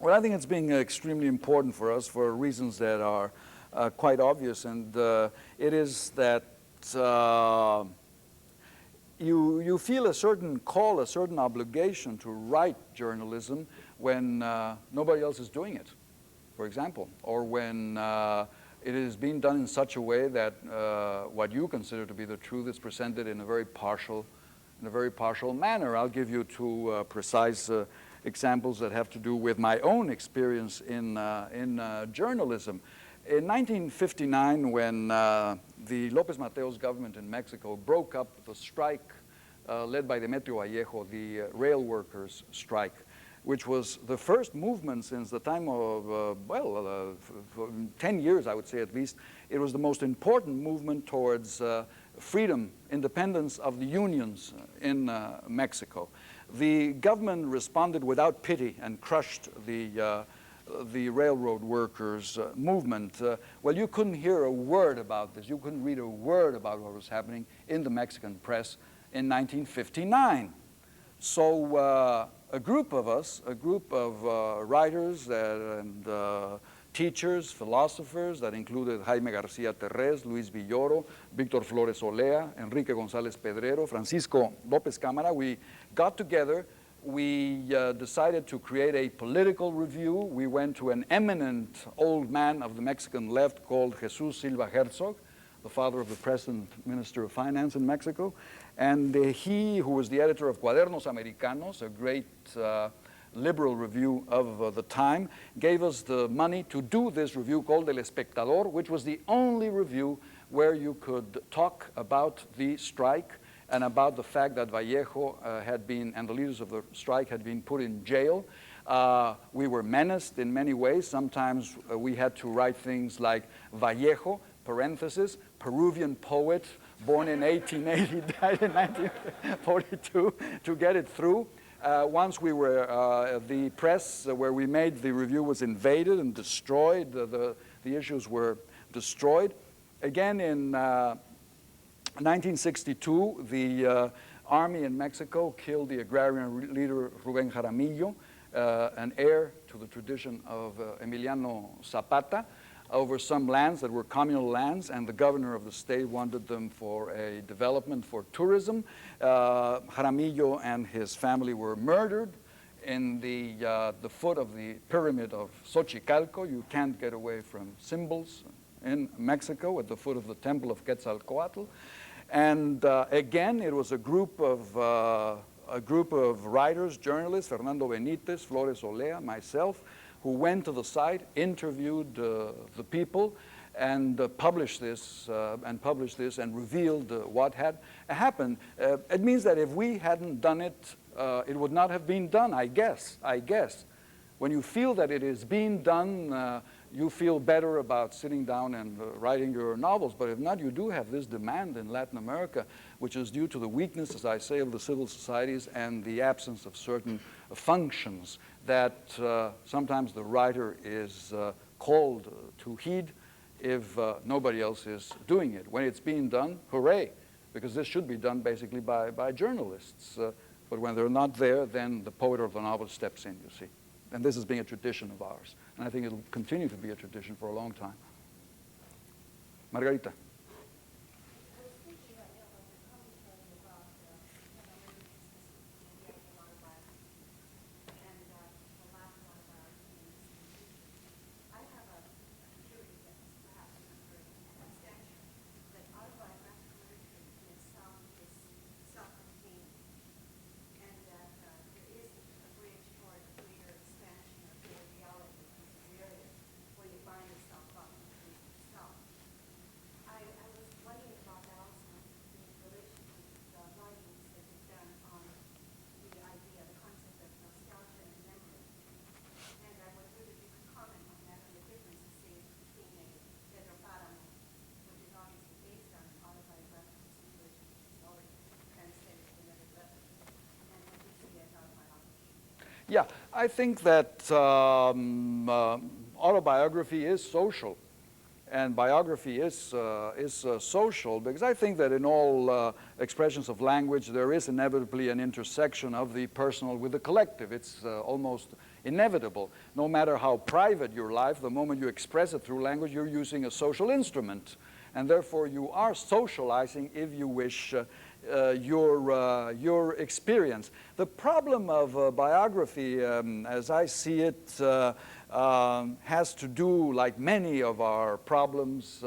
Well, I think it's being extremely important for us for reasons that are quite obvious, and it is that you feel a certain call, a certain obligation to write journalism when nobody else is doing it, for example, or when it is being done in such a way that what you consider to be the truth is presented in a very partial manner. I'll give you two precise examples that have to do with my own experience in journalism. In 1959, when the López Mateos government in Mexico broke up the strike led by Demetrio Vallejo, the rail workers' strike, which was the first movement since the time of, for 10 years, I would say at least. It was the most important movement towards freedom, independence of the unions in Mexico. The government responded without pity and crushed the railroad workers' movement. Well, you couldn't hear a word about this. You couldn't read a word about what was happening in the Mexican press in 1959. So a group of us, a group of writers and teachers, philosophers that included Jaime García Terrés, Luis Villoro, Víctor Flores Olea, Enrique González Pedrero, Francisco López Cámara, we got together. We decided to create a political review. We went to an eminent old man of the Mexican left called Jesús Silva Herzog, the father of the present Minister of Finance in Mexico. And he, who was the editor of Cuadernos Americanos, a great liberal review of the time, gave us the money to do this review called El Espectador, which was the only review where you could talk about the strike and about the fact that Vallejo and the leaders of the strike had been put in jail. We were menaced in many ways. Sometimes we had to write things like Vallejo, parenthesis, Peruvian poet, born in 1880, died in 1942, to get it through. Once we were, the press where we made the review was invaded and destroyed. The issues were destroyed. Again, in 1962, the army in Mexico killed the agrarian leader Rubén Jaramillo, an heir to the tradition of Emiliano Zapata, over some lands that were communal lands, and the governor of the state wanted them for a development for tourism. Jaramillo and his family were murdered in the foot of the pyramid of Xochicalco. You can't get away from symbols in Mexico at the foot of the temple of Quetzalcoatl. And again, it was a group of writers, journalists, Fernando Benítez, Flores Olea, myself, who went to the site, interviewed the people, and published this and revealed what had happened. It means that if we hadn't done it, it would not have been done, I guess. When you feel that it is being done, you feel better about sitting down and writing your novels. But if not, you do have this demand in Latin America, which is due to the weakness, as I say, of the civil societies and the absence of certain functions that sometimes the writer is called to heed if nobody else is doing it. When it's being done, hooray, because this should be done basically by journalists. But when they're not there, then the poet or the novelist steps in, you see. And this has been a tradition of ours. And I think it'll continue to be a tradition for a long time. Margarita. Yeah, I think that autobiography is social, and biography is social, because I think that in all expressions of language there is inevitably an intersection of the personal with the collective. It's almost inevitable. No matter how private your life, the moment you express it through language, you're using a social instrument. And therefore, you are socializing, if you wish, your experience. The problem of biography, as I see it, has to do, like many of our problems,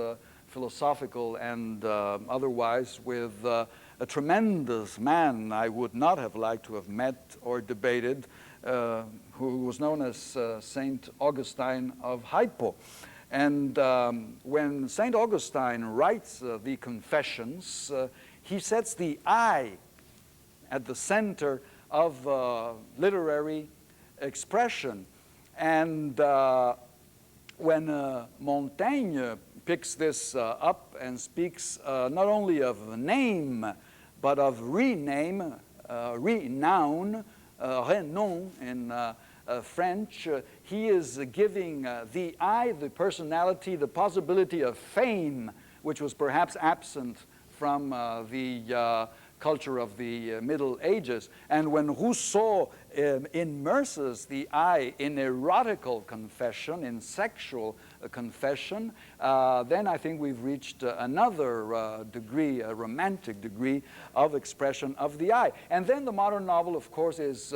philosophical and otherwise, with a tremendous man I would not have liked to have met or debated, who was known as Saint Augustine of Hippo. And when St. Augustine writes the Confessions, he sets the I at the center of literary expression. And when Montaigne picks this up and speaks not only of name, but of rename, renown, renom in French, he is giving the I, the personality, the possibility of fame, which was perhaps absent from the culture of the Middle Ages. And when Rousseau immerses the I in erotical confession, in sexual confession, then I think we've reached another degree, a romantic degree of expression of the I. And then the modern novel, of course, is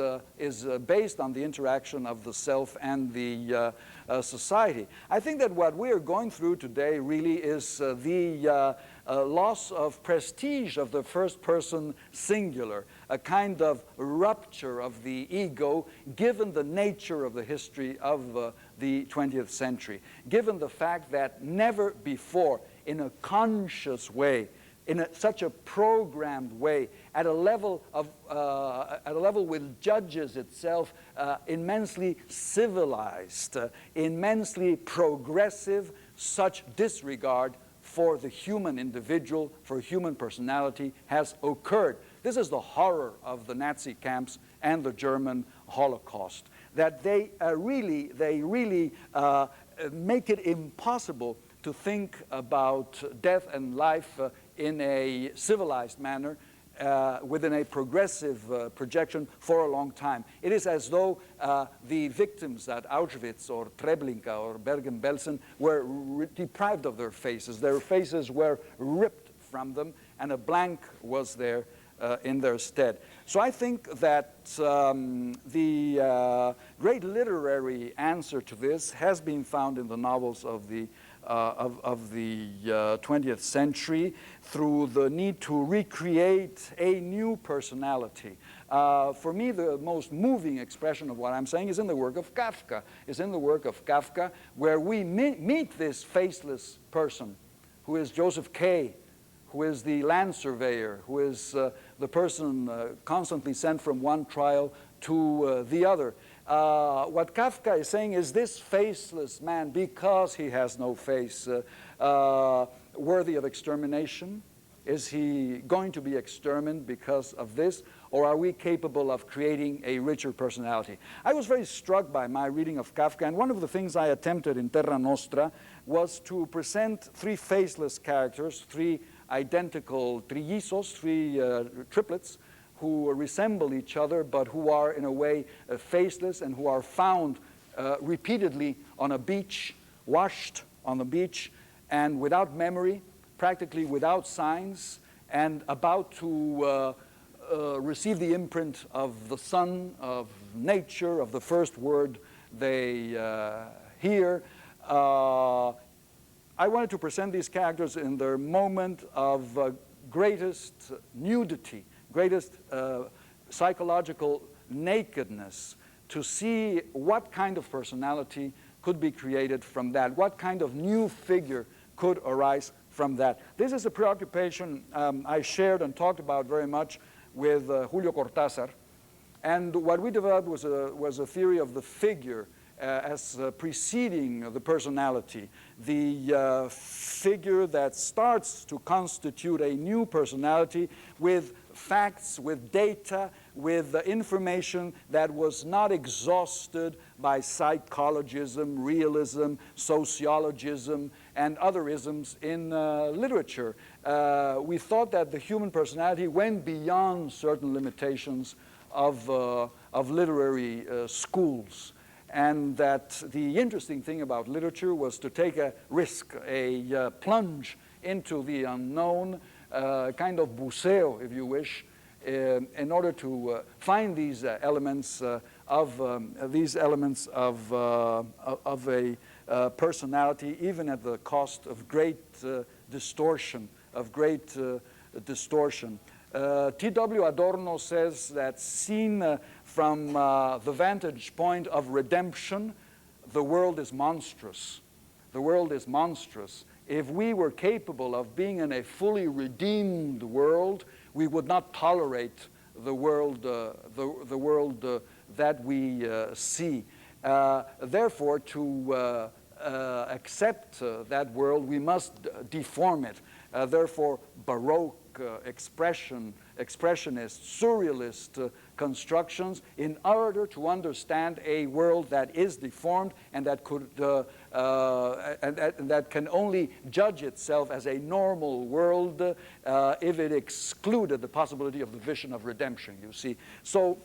based on the interaction of the self and the society. I think that what we are going through today really is the loss of prestige of the first person singular, a kind of rupture of the ego, given the nature of the history of the 20th century, given the fact that never before, in a conscious way, in such a programmed way, at a level which judges itself immensely civilized, immensely progressive, such disregard for the human individual, for human personality, has occurred. This is the horror of the Nazi camps and the German Holocaust, that they really make it impossible to think about death and life in a civilized manner, within a progressive projection for a long time. It is as though the victims at Auschwitz or Treblinka or Bergen-Belsen were deprived of their faces. Their faces were ripped from them, and a blank was there in their stead. So I think that the great literary answer to this has been found in the novels of the 20th century, through the need to recreate a new personality. For me, the most moving expression of what I'm saying is in the work of Kafka. Where we meet this faceless person, who is Joseph K., who is the land surveyor, who is the person constantly sent from one trial to the other. What Kafka is saying is this faceless man, because he has no face, worthy of extermination? Is he going to be exterminated because of this? Or are we capable of creating a richer personality? I was very struck by my reading of Kafka, and one of the things I attempted in Terra Nostra was to present three faceless characters, three identical trillizos, three triplets, who resemble each other, but who are in a way faceless, and who are found repeatedly on a beach, washed on the beach, and without memory, practically without signs, and about to receive the imprint of the sun, of nature, of the first word they hear. I wanted to present these characters in their moment of greatest nudity, greatest psychological nakedness, to see what kind of personality could be created from that, what kind of new figure could arise from that. This is a preoccupation I shared and talked about very much with Julio Cortázar, and what we developed was a theory of the figure as preceding the personality, the figure that starts to constitute a new personality with facts, with data, with information that was not exhausted by psychologism, realism, sociologism, and other isms in literature. We thought that the human personality went beyond certain limitations of literary schools. and that the interesting thing about literature was to take a risk, a plunge into the unknown, kind of buceo, if you wish, in order to find these elements of a personality, even at the cost of great distortion, T.W. Adorno says that seen from the vantage point of redemption, the world is monstrous. The world is monstrous. If we were capable of being in a fully redeemed world, we would not tolerate the world, that we see. Therefore, to accept that world, we must deform it. Therefore, Baroque, expressionist, surrealist constructions in order to understand a world that is deformed and that could and that can only judge itself as a normal world if it excluded the possibility of the vision of redemption, you see. So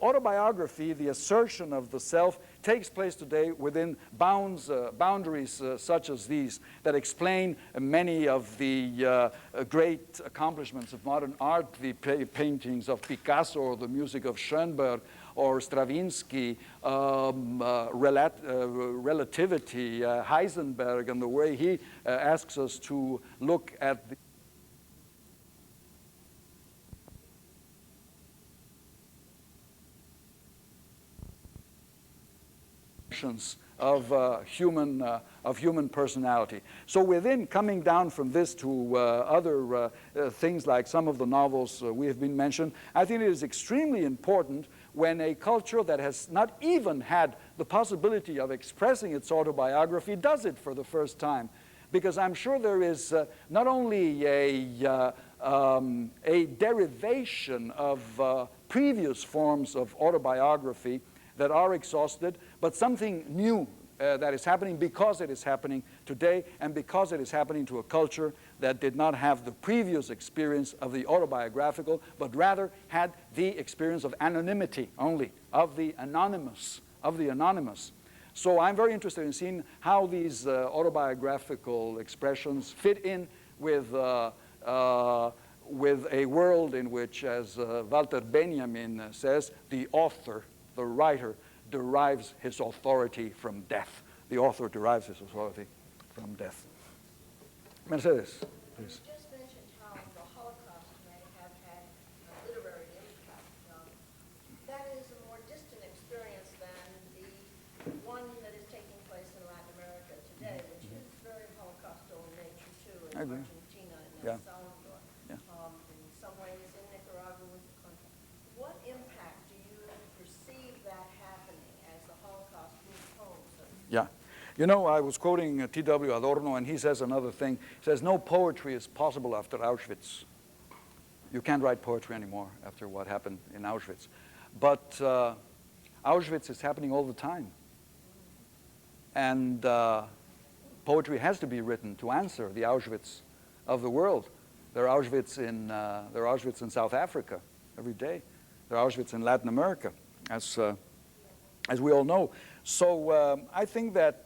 autobiography, the assertion of the self, takes place today within boundaries such as these that explain many of the great accomplishments of modern art, the paintings of Picasso or the music of Schoenberg or Stravinsky, relativity, Heisenberg, and the way he asks us to look at the of human personality. So within coming down from this to other things like some of the novels we have been mentioned, I think it is extremely important when a culture that has not even had the possibility of expressing its autobiography does it for the first time. Because I'm sure there is not only a derivation of previous forms of autobiography that are exhausted, but something new that is happening because it is happening today and because it is happening to a culture that did not have the previous experience of the autobiographical, but rather had the experience of anonymity only, of the anonymous. So I'm very interested in seeing how these autobiographical expressions fit in with a world in which, as Walter Benjamin says, the author, the writer, derives his authority from death. The author derives his authority from death. Mercedes, please. You just mentioned how the Holocaust may have had a literary impact. That is a more distant experience than the one that is taking place in Latin America today, which is very Holocaustal in nature too, in Argentina and El Salvador. In some ways in Nicaragua with the country. What impact do you perceive that happening as the Holocaust moves home? Yeah. You know, I was quoting T.W. Adorno, and he says another thing. He says, no poetry is possible after Auschwitz. You can't write poetry anymore after what happened in Auschwitz. But Auschwitz is happening all the time. And poetry has to be written to answer the Auschwitz of the world. There are Auschwitz in South Africa every day. There are Auschwitz in Latin America, as we all know. So I think that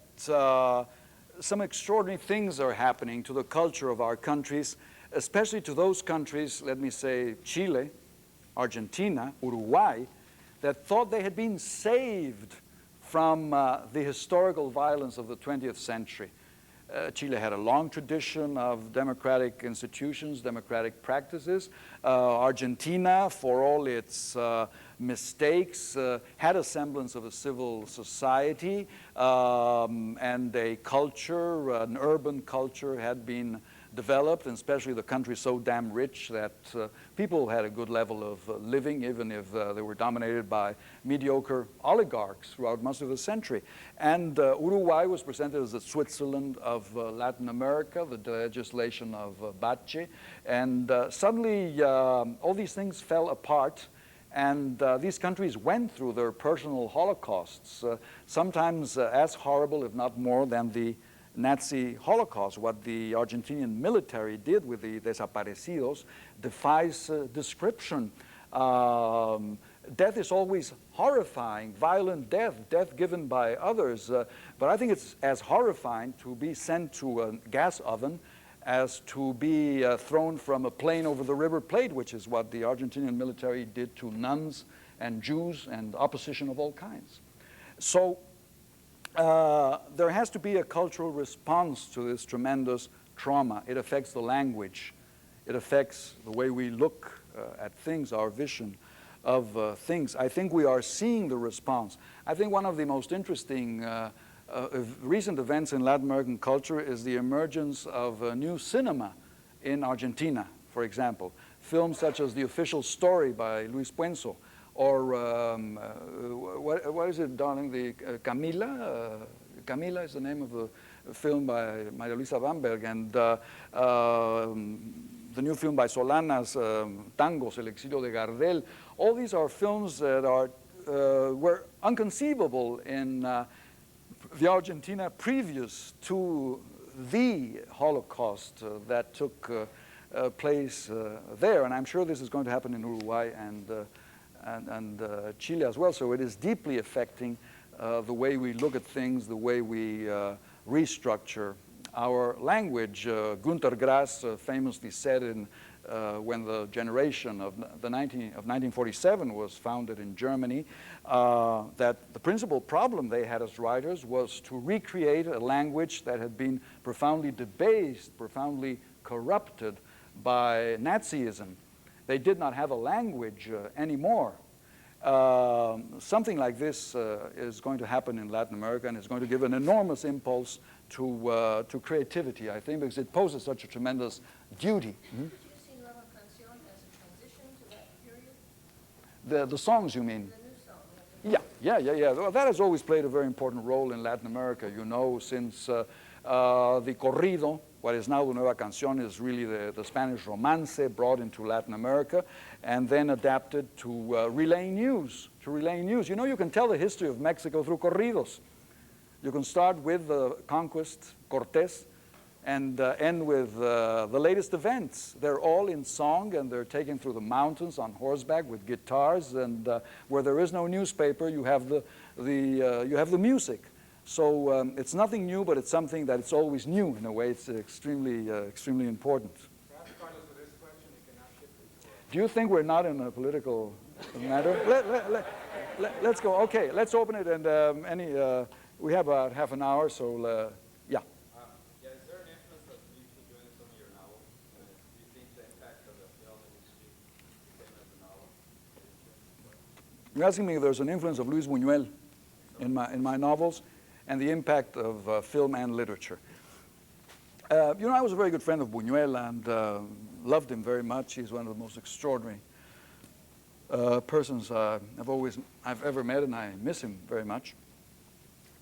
some extraordinary things are happening to the culture of our countries, especially to those countries, let me say Chile, Argentina, Uruguay, that thought they had been saved from the historical violence of the 20th century. Chile had a long tradition of democratic institutions, democratic practices. Argentina, for all its mistakes, had a semblance of a civil society, and a culture, an urban culture had been developed, and especially the country so damn rich that people had a good level of living, even if they were dominated by mediocre oligarchs throughout most of the century. And Uruguay was presented as the Switzerland of Latin America, the legislation of Bache. And suddenly all these things fell apart. And these countries went through their personal holocausts, sometimes as horrible, if not more, than the Nazi Holocaust. What the Argentinian military did with the desaparecidos defies description. death is always horrifying, violent death, death given by others. But I think it's as horrifying to be sent to a gas oven as to be thrown from a plane over the River Plate, which is what the Argentinian military did to nuns and Jews and opposition of all kinds. So there has to be a cultural response to this tremendous trauma. It affects the language. It affects the way we look at things, our vision of things. I think we are seeing the response. I think one of the most interesting recent events in Latin American culture is the emergence of a new cinema in Argentina, for example. Films such as The Official Story by Luis Puenzo, or what is it, darling? The Camila? Camila is the name of the film by Maria Luisa Bamberg, and the new film by Solanas, Tangos, El Exilio de Gardel. All these are films that were unconceivable in the Argentina previous to the Holocaust that took place there. And I'm sure this is going to happen in Uruguay and Chile as well. So it is deeply affecting the way we look at things, the way we restructure our language. Günter Grass famously said when the generation of 1947 was founded in Germany, that the principal problem they had as writers was to recreate a language that had been profoundly debased, profoundly corrupted by Nazism. They did not have a language anymore. Something like this is going to happen in Latin America, and it's going to give an enormous impulse to creativity, I think, because it poses such a tremendous duty. Did you see Nueva Canción as a transition to that period? The songs, you mean? The new song. Yeah. Well, that has always played a very important role in Latin America, you know, since the corrido, what is now the Nueva Canción, is really the Spanish romance brought into Latin America and then adapted to relaying news. You know, you can tell the history of Mexico through corridos. You can start with the conquest, Cortés, and end with the latest events. They're all in song, and they're taken through the mountains on horseback with guitars, and where there is no newspaper, you have the music. So it's nothing new, but it's something that it's always new in a way. It's extremely important. Perhaps, Carlos, with this question, you can now shift it to Do you think we're not in a political matter? Let's go. Okay, let's open it, and we have about half an hour, so yeah. Yeah, is there an influence of YouTube doing some of your novels? Do you think the impact of the film industry is the same as the novel? You're asking me if there's an influence of Luis Buñuel in my novels and the impact of film and literature. You know, I was a very good friend of Buñuel and loved him very much. He's one of the most extraordinary persons I've ever met, and I miss him very much.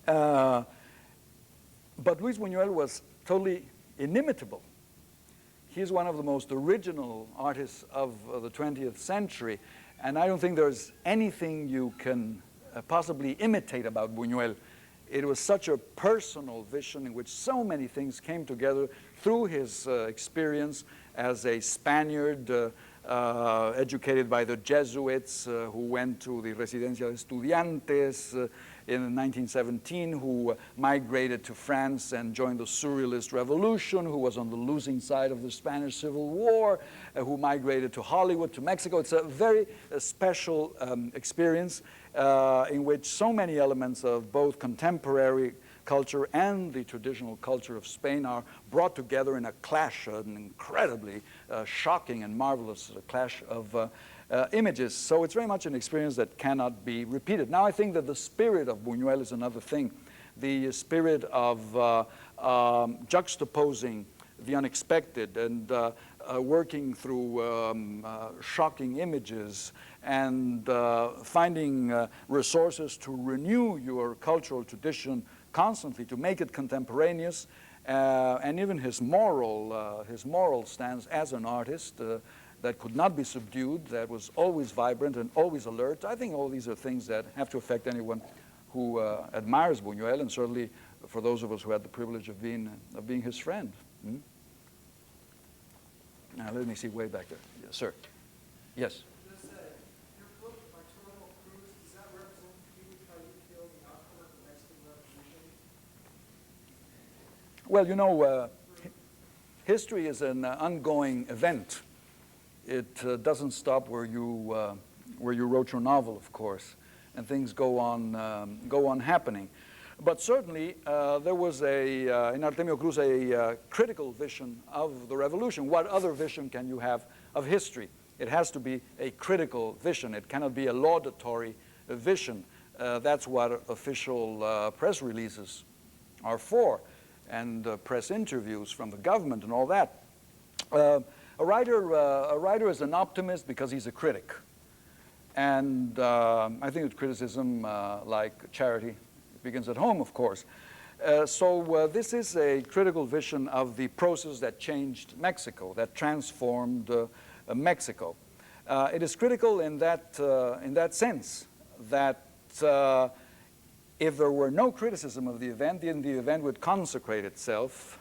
But Luis Buñuel was totally inimitable. He's one of the most original artists of the 20th century, and I don't think there's anything you can possibly imitate about Buñuel. It was such a personal vision in which so many things came together through his experience as a Spaniard educated by the Jesuits who went to the Residencia de Estudiantes in 1917, who migrated to France and joined the Surrealist Revolution, who was on the losing side of the Spanish Civil War, who migrated to Hollywood, to Mexico. It's a very special experience in which so many elements of both contemporary culture and the traditional culture of Spain are brought together in a clash, an incredibly shocking and marvelous clash of images. So it's very much an experience that cannot be repeated. Now I think that the spirit of Buñuel is another thing. The spirit of juxtaposing the unexpected and working through shocking images and finding resources to renew your cultural tradition constantly, to make it contemporaneous, and even his moral stance as an artist that could not be subdued, that was always vibrant and always alert. I think all these are things that have to affect anyone who admires Buñuel, and certainly for those of us who had the privilege of being his friend. Now let me see way back there. Yes, sir. Yes. Your book, My Total Well, you know, history is an ongoing event. It doesn't stop where you wrote your novel, of course, and things go on happening. But certainly, there was in Artemio Cruz a critical vision of the revolution. What other vision can you have of history? It has to be a critical vision. It cannot be a laudatory vision. That's what official press releases are for, and press interviews from the government and all that. A writer is an optimist because he's a critic. And I think that criticism, like charity, begins at home, of course. So this is a critical vision of the process that changed Mexico, that transformed Mexico. It is critical in that sense that if there were no criticism of the event, then the event would consecrate itself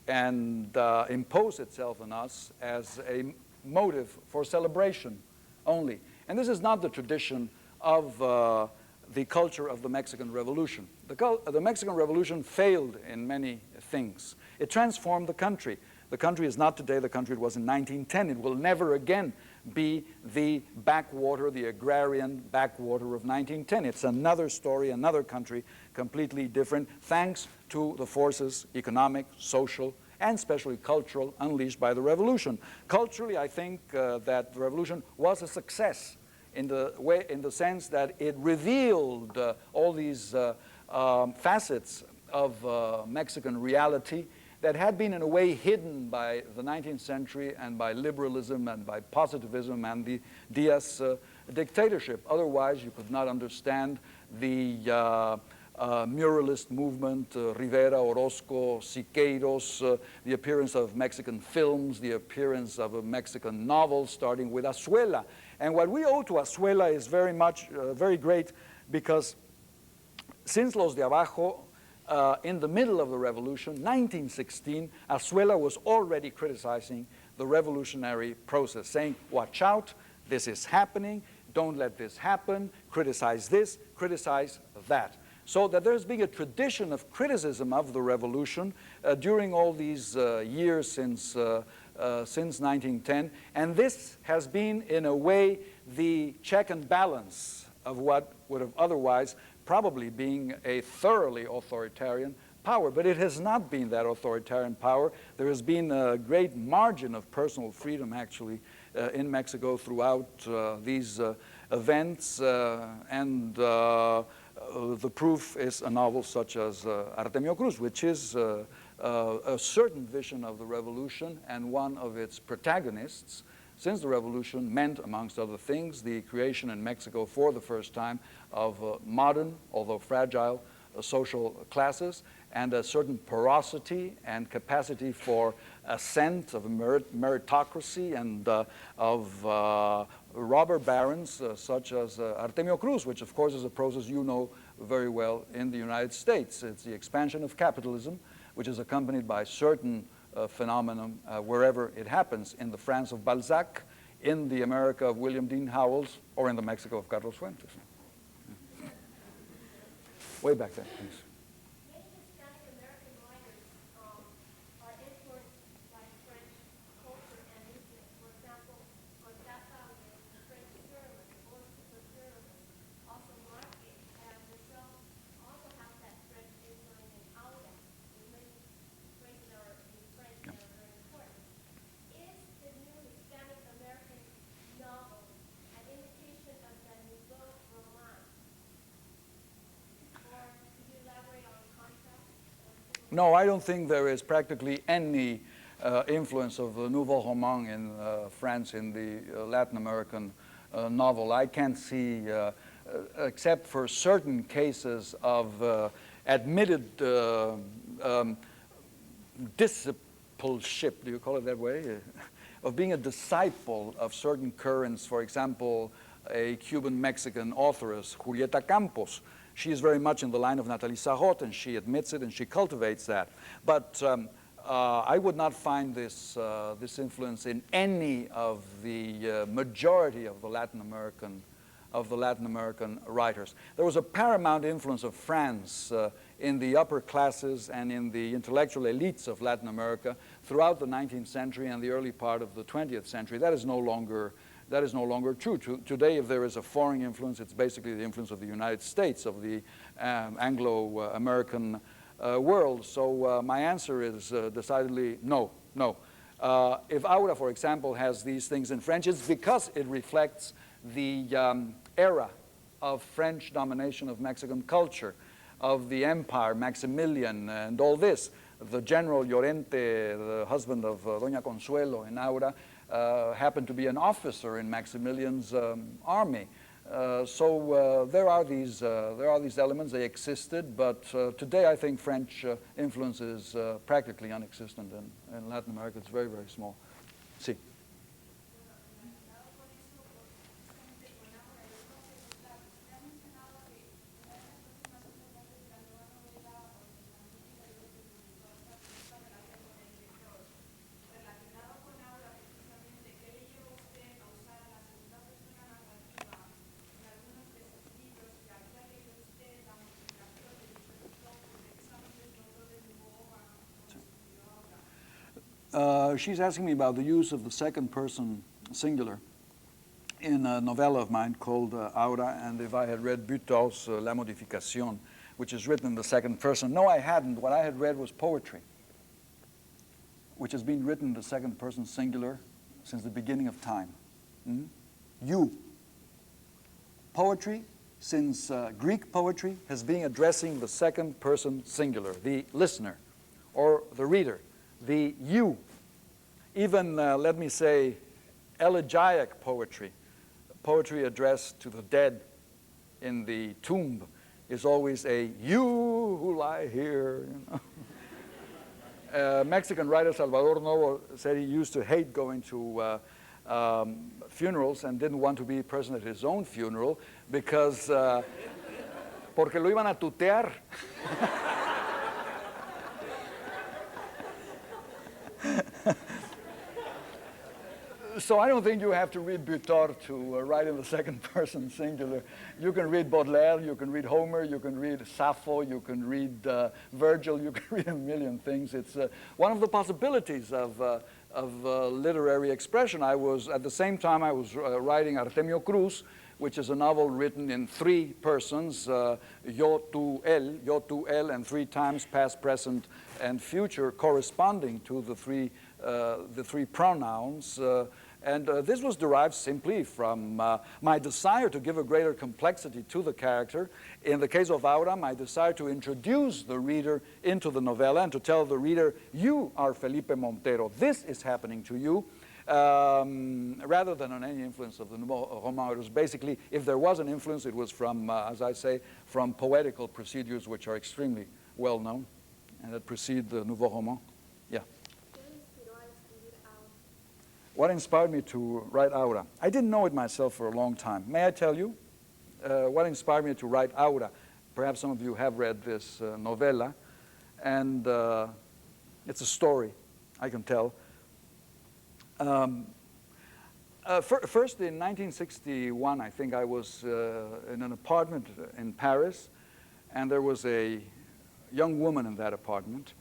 and impose itself on us as a motive for celebration only. And this is not the tradition of the culture of the Mexican Revolution. The Mexican Revolution failed in many things. It transformed the country. The country is not today the country it was in 1910. It will never again be the backwater, the agrarian backwater of 1910. It's another story, another country, completely different, thanks to the forces, economic, social, and especially cultural, unleashed by the revolution. Culturally, I think that the revolution was a success in the sense that it revealed all these facets of Mexican reality that had been in a way hidden by the 19th century and by liberalism and by positivism and the Diaz dictatorship. Otherwise, you could not understand the muralist movement, Rivera, Orozco, Siqueiros, the appearance of Mexican films, the appearance of a Mexican novel, starting with Azuela. And what we owe to Azuela is very much, very great, because since Los de Abajo, in the middle of the revolution, 1916, Azuela was already criticizing the revolutionary process, saying, watch out, this is happening, don't let this happen, criticize this, criticize that. So that there's been a tradition of criticism of the revolution during all these years since 1910, and this has been, in a way, the check and balance of what would have otherwise probably being a thoroughly authoritarian power. But it has not been that authoritarian power. There has been a great margin of personal freedom, actually, in Mexico throughout these events, and the proof is a novel such as Artemio Cruz, which is a certain vision of the revolution, and one of its protagonists since the revolution meant, amongst other things, the creation in Mexico for the first time of modern, although fragile, social classes, and a certain porosity and capacity for ascent of meritocracy and of robber barons such as Artemio Cruz, which of course is a process you know very well in the United States. It's the expansion of capitalism, which is accompanied by certain phenomenon wherever it happens, in the France of Balzac, in the America of William Dean Howells, or in the Mexico of Carlos Fuentes. Way back then, please. Many Hispanic American writers are influenced by French culture and movement. For example, Cortázar is the French surrealist, or super surrealist. Also, Marquez and Rousseau also have that French influence in Auda. Many phrases are in French that are very important. Is the new Hispanic American novel an imitation of the Nouveau Roman? Or could you elaborate on the contrast? No, I don't think there is practically any influence of the Nouveau Roman in France in the Latin American novel. I can't see, except for certain cases of admitted discipleship, do you call it that way? Of being a disciple of certain currents, for example, a Cuban-Mexican authoress, Julieta Campos. She is very much in the line of Nathalie Sarraute, and she admits it and she cultivates that. But I would not find this influence in any of the majority of the Latin American writers. There was a paramount influence of France in the upper classes and in the intellectual elites of Latin America throughout the 19th century and the early part of the 20th century. That is no longer true. Today, if there is a foreign influence, it's basically the influence of the United States, of the Anglo-American world. So my answer is decidedly no, no. If Aura, for example, has these things in French, it's because it reflects the era of French domination of Mexican culture, of the empire, Maximilian, and all this. The General Llorente, the husband of Doña Consuelo in Aura, happened to be an officer in Maximilian's army. So there are these elements. They existed, but today I think French influence is practically non-existent in Latin America. It's very, very small. Sí. She's asking me about the use of the second person singular in a novella of mine called Aura, and if I had read Butor's La Modificación, which is written in the second person. No, I hadn't. What I had read was poetry, which has been written in the second person singular since the beginning of time. You. Poetry, since Greek poetry, has been addressing the second person singular, the listener or the reader, the you. Even, let me say, elegiac poetry, poetry addressed to the dead in the tomb, is always a you who lie here. You know? Mexican writer Salvador Novo said he used to hate going to funerals and didn't want to be present at his own funeral because porque lo iban a tutear. So I don't think you have to read Butor to write in the second person singular. You can read Baudelaire, you can read Homer, you can read Sappho, you can read Virgil, you can read a million things. It's one of the possibilities of literary expression. At the same time, I was writing Artemio Cruz, which is a novel written in three persons, yo, tú, él, and three times past, present, and future, corresponding to the three pronouns. And this was derived simply from my desire to give a greater complexity to the character. In the case of Aura, my desire to introduce the reader into the novella and to tell the reader, you are Felipe Montero. This is happening to you. Rather than on any influence of the Nouveau Roman. It was basically, if there was an influence, it was from, as I say, from poetical procedures which are extremely well known and that precede the Nouveau Roman. Yeah. What inspired me to write Aura? I didn't know it myself for a long time. May I tell you what inspired me to write Aura? Perhaps some of you have read this novella, and it's a story, I can tell. First, in 1961, I think I was in an apartment in Paris, and there was a young woman in that apartment,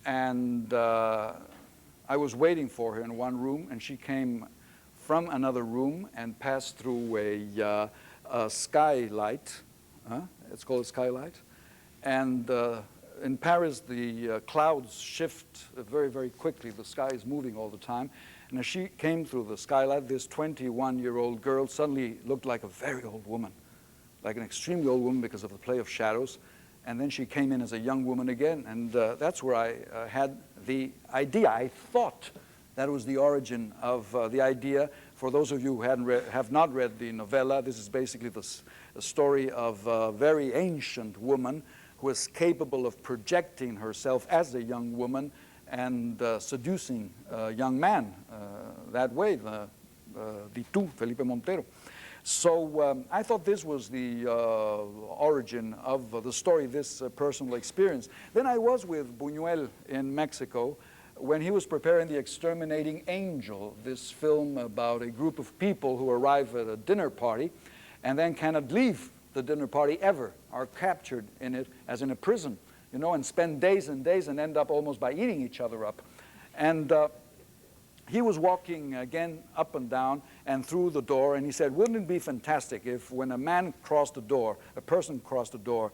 and I was waiting for her in one room, and she came from another room and passed through a skylight. It's called a skylight. And in Paris, the clouds shift very, very quickly. The sky is moving all the time. And as she came through the skylight, this 21-year-old girl suddenly looked like a very old woman, like an extremely old woman because of the play of shadows. And then she came in as a young woman again, and that's where I had the idea. I thought that was the origin of the idea. For those of you who have not read the novella, this is basically the story of a very ancient woman who is capable of projecting herself as a young woman and seducing a young man that way, the tú, Felipe Montero. So I thought this was the origin of the story, this personal experience. Then I was with Buñuel in Mexico when he was preparing The Exterminating Angel, this film about a group of people who arrive at a dinner party and then cannot leave the the dinner party ever, are captured in it as in a prison, you know, and spend days and days and end up almost by eating each other up. And he was walking again up and down and through the door, and he said, wouldn't it be fantastic if when a man crossed the door, a person crossed the door,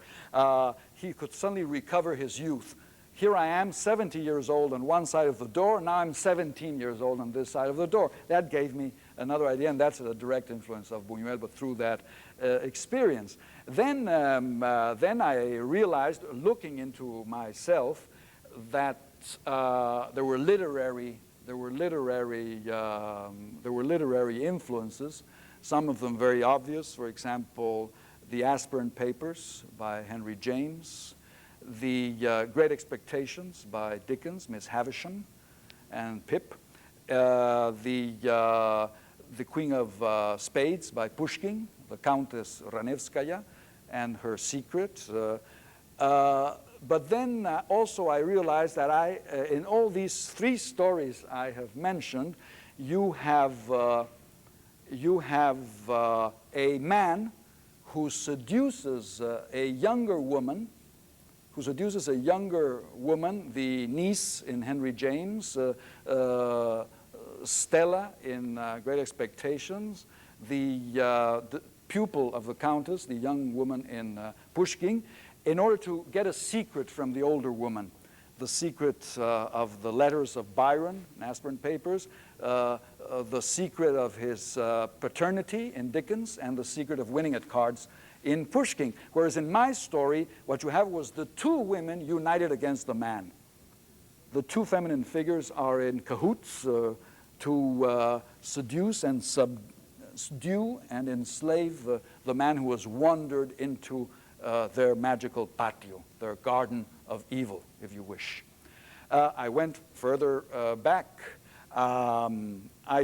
he could suddenly recover his youth. Here I am, 70 years old on one side of the door, now I'm 17 years old on this side of the door. That gave me another idea, and that's a direct influence of Buñuel, but through that experience. Then I realized, looking into myself, that there were literary influences, some of them very obvious. For example, The Aspirin Papers by Henry James, The Great Expectations by Dickens, Miss Havisham and Pip, The Queen of Spades by Pushkin, the Countess Ranevskaya and her secret. But then also I realized that in all these three stories I have mentioned, you have a man who seduces a younger woman, the niece in Henry James, Stella in Great Expectations, the pupil of the Countess, the young woman in Pushkin, in order to get a secret from the older woman, the secret of the letters of Byron, Aspirin Papers, the secret of his paternity in Dickens, and the secret of winning at cards in Pushkin. Whereas in my story, what you have was the two women united against the man. The two feminine figures are in cahoots to seduce and subdue and enslave the man who has wandered into their magical patio, their garden of evil, if you wish. I went further back. I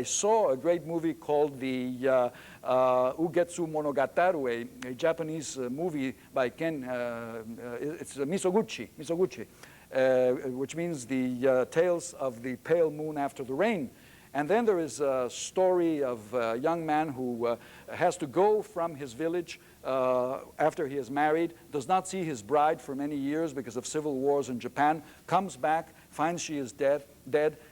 saw a great movie called the Ugetsu Monogatari, a Japanese movie by Ken, it's Misoguchi, which means the Tales of the Pale Moon After the Rain. And then there is a story of a young man who has to go from his village after he is married, does not see his bride for many years because of civil wars in Japan, comes back, finds she is dead,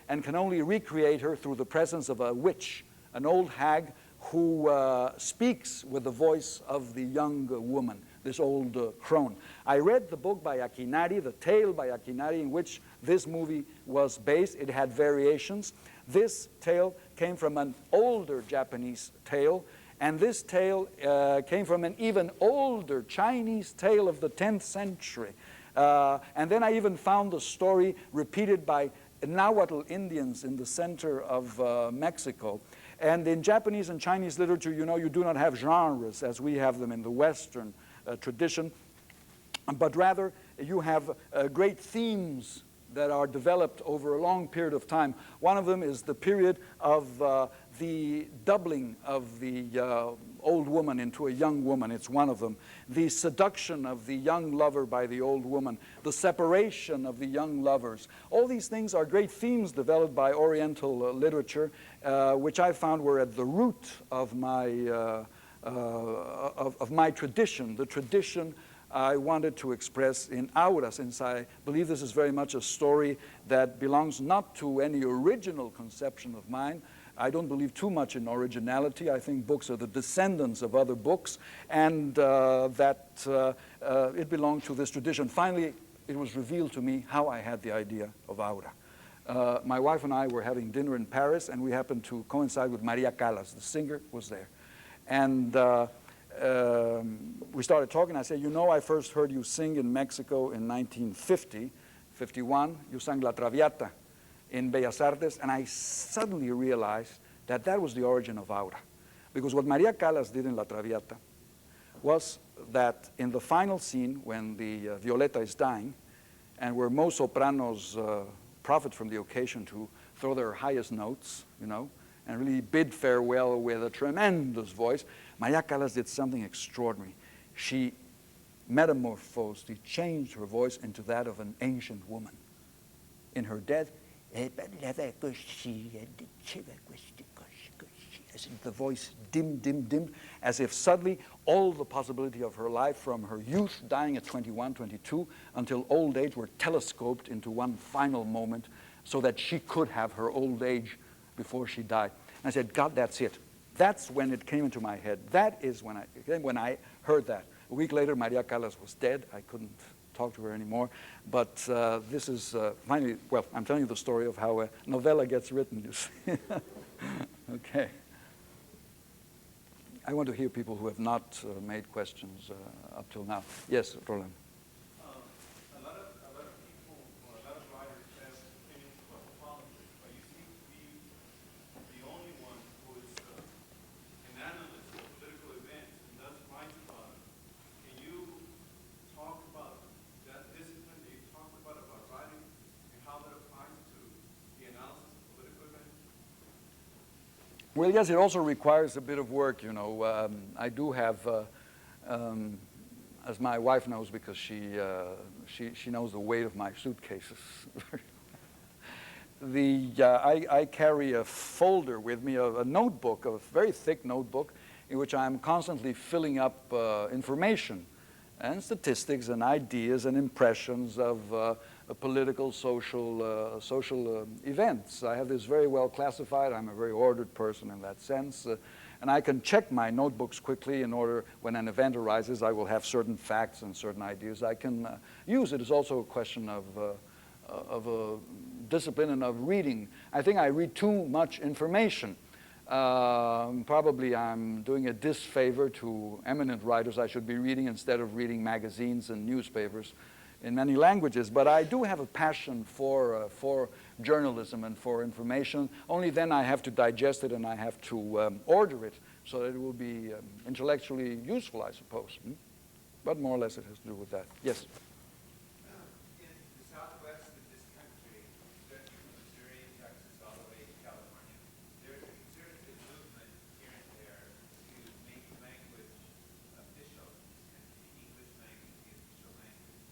and can only recreate her through the presence of a witch, an old hag who speaks with the voice of the young woman, this old crone. I read the book by Akinari, the tale by Akinari, in which this movie was based. It had variations. This tale came from an older Japanese tale, and this tale came from an even older Chinese tale of the 10th century. And then I even found the story repeated by Nahuatl Indians in the center of Mexico. And in Japanese and Chinese literature, you know, you do not have genres as we have them in the Western tradition, but rather you have great themes that are developed over a long period of time. One of them is the period of the doubling of the old woman into a young woman. It's one of them. The seduction of the young lover by the old woman. The separation of the young lovers. All these things are great themes developed by Oriental literature, which I found were at the root of my tradition, the tradition I wanted to express in Aura, since I believe this is very much a story that belongs not to any original conception of mine. I don't believe too much in originality. I think books are the descendants of other books, and that it belonged to this tradition. Finally, it was revealed to me how I had the idea of Aura. My wife and I were having dinner in Paris, and we happened to coincide with Maria Callas. The singer was there. And we started talking. I said, you know, I first heard you sing in Mexico in 1951. You sang La Traviata in Bellas Artes, and I suddenly realized that that was the origin of Aura. Because what Maria Callas did in La Traviata was that in the final scene, when the Violeta is dying, and where most sopranos profit from the occasion to throw their highest notes, you know, and really bid farewell with a tremendous voice, Maria Callas did something extraordinary. She metamorphosed, she changed her voice into that of an ancient woman. In her death, the voice dimmed, dimmed, dimmed, as if suddenly all the possibility of her life from her youth, dying at 21, 22, until old age were telescoped into one final moment so that she could have her old age before she died. And I said, God, that's it. That's when it came into my head. That is when I heard that. A week later, Maria Callas was dead. I couldn't talk to her anymore. But this is finally, well, I'm telling you the story of how a novella gets written, you see. Okay. I want to hear people who have not made questions up till now. Yes, Roland. A lot of people, or a lot of writers have opinions about politics, but you seem to be the only one who is an analyst of political events and does write about it. Can you talk about that discipline that you talked about writing, and how that applies to the analysis of political events? Well, yes, it also requires a bit of work, you know. I do have, as my wife knows, because she knows the weight of my suitcases. I carry a folder with me, a notebook, a very thick notebook, in which I'm constantly filling up information and statistics and ideas and impressions of political, social events. I have this very well classified. I'm a very ordered person in that sense. And I can check my notebooks quickly in order, when an event arises, I will have certain facts and certain ideas I can use. It is also a question of discipline and of reading. I think I read too much information. Probably I'm doing a disfavor to eminent writers I should be reading instead of reading magazines and newspapers in many languages. But I do have a passion for journalism and for information. Only then I have to digest it and I have to order it so that it will be intellectually useful, I suppose. But more or less it has to do with that. Yes? In the southwest of this country, especially from Missouri, Texas, all the way to California, there's a conservative movement here and there to make language official, and the English language the official language.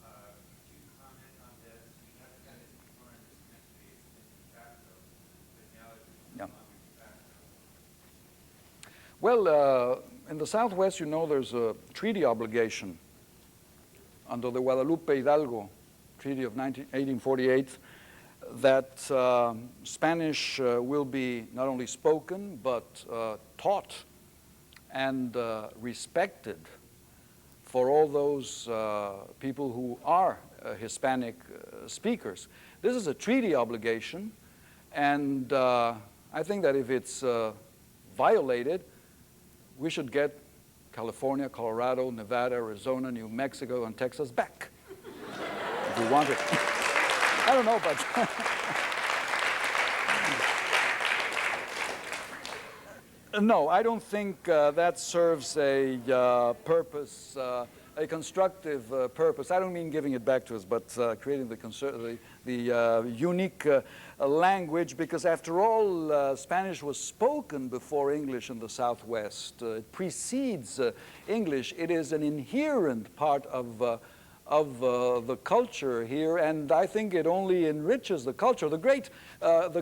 Could you comment on this? We haven't done this before in this country. It's been de facto, but now it's no longer de facto. Well, in the Southwest, you know, there's a treaty obligation under the Guadalupe Hidalgo Treaty of 1848 that Spanish will be not only spoken but taught and respected for all those people who are Hispanic speakers. This is a treaty obligation, and I think that if it's violated, we should get California, Colorado, Nevada, Arizona, New Mexico, and Texas back if we want it. I don't know, but no, I don't think that serves a purpose, a constructive purpose. I don't mean giving it back to us, but creating the unique language, because after all, Spanish was spoken before English in the Southwest. It precedes English. It is an inherent part of the culture here, and I think it only enriches the culture. The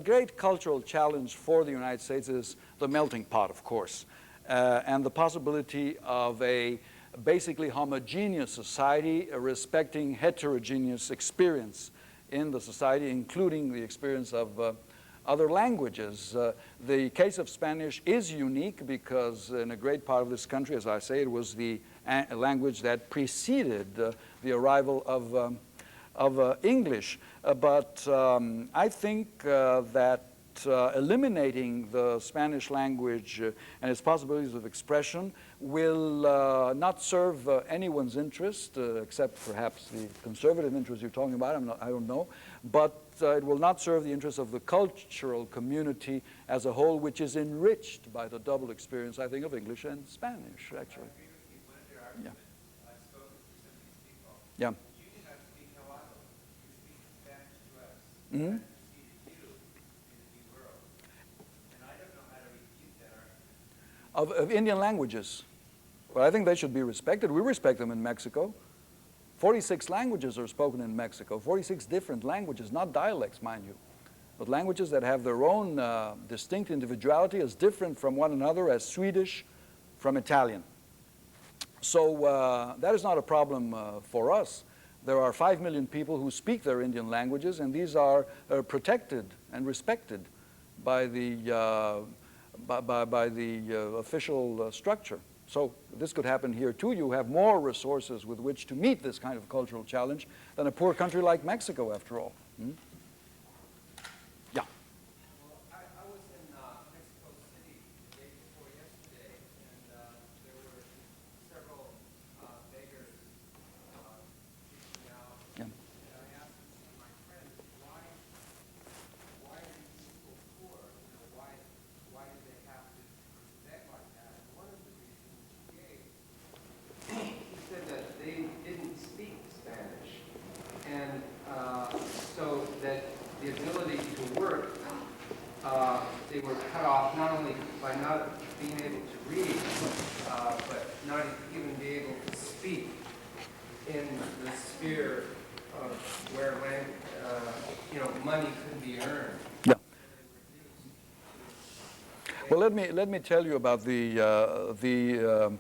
great cultural challenge for the United States is the melting pot, of course, and the possibility of a basically homogeneous society respecting heterogeneous experience in the society, including the experience of other languages. The case of Spanish is unique because in a great part of this country, as I say, it was the language that preceded the arrival of English. But I think that eliminating the Spanish language and its possibilities of expression will not serve anyone's interest, except perhaps the conservative interest you're talking about. I don't know. But it will not serve the interests of the cultural community as a whole, which is enriched by the double experience, I think, of English and Spanish, actually. I agree with you. One of your arguments, I've spoken to some of these people. Yeah. You did not speak Nahuatl. You speak Spanish to us. Mm-hmm. That preceded you in the New World. And I don't know how to refute that argument. Of Indian languages. Well, I think they should be respected. We respect them in Mexico. 46 languages are spoken in Mexico, 46 different languages, not dialects, mind you. but languages that have their own distinct individuality as different from one another as Swedish from Italian. So that is not a problem for us. There are 5 million people who speak their Indian languages, and these are protected and respected by the official structure. So this could happen here too. You have more resources with which to meet this kind of cultural challenge than a poor country like Mexico, after all. Yeah. Well, I was in Mexico City the day before yesterday, and there were several beggars reaching out. Yeah. And I asked my friends, why are these people poor? You know, why do they have to beg like that? And one of the reasons he gave, he said that they didn't speak Spanish, and so that the ability to work, they were cut off not only by not being able to read, but not even be able to speak in the sphere of where money could be earned. Yeah. Well, let me tell you about the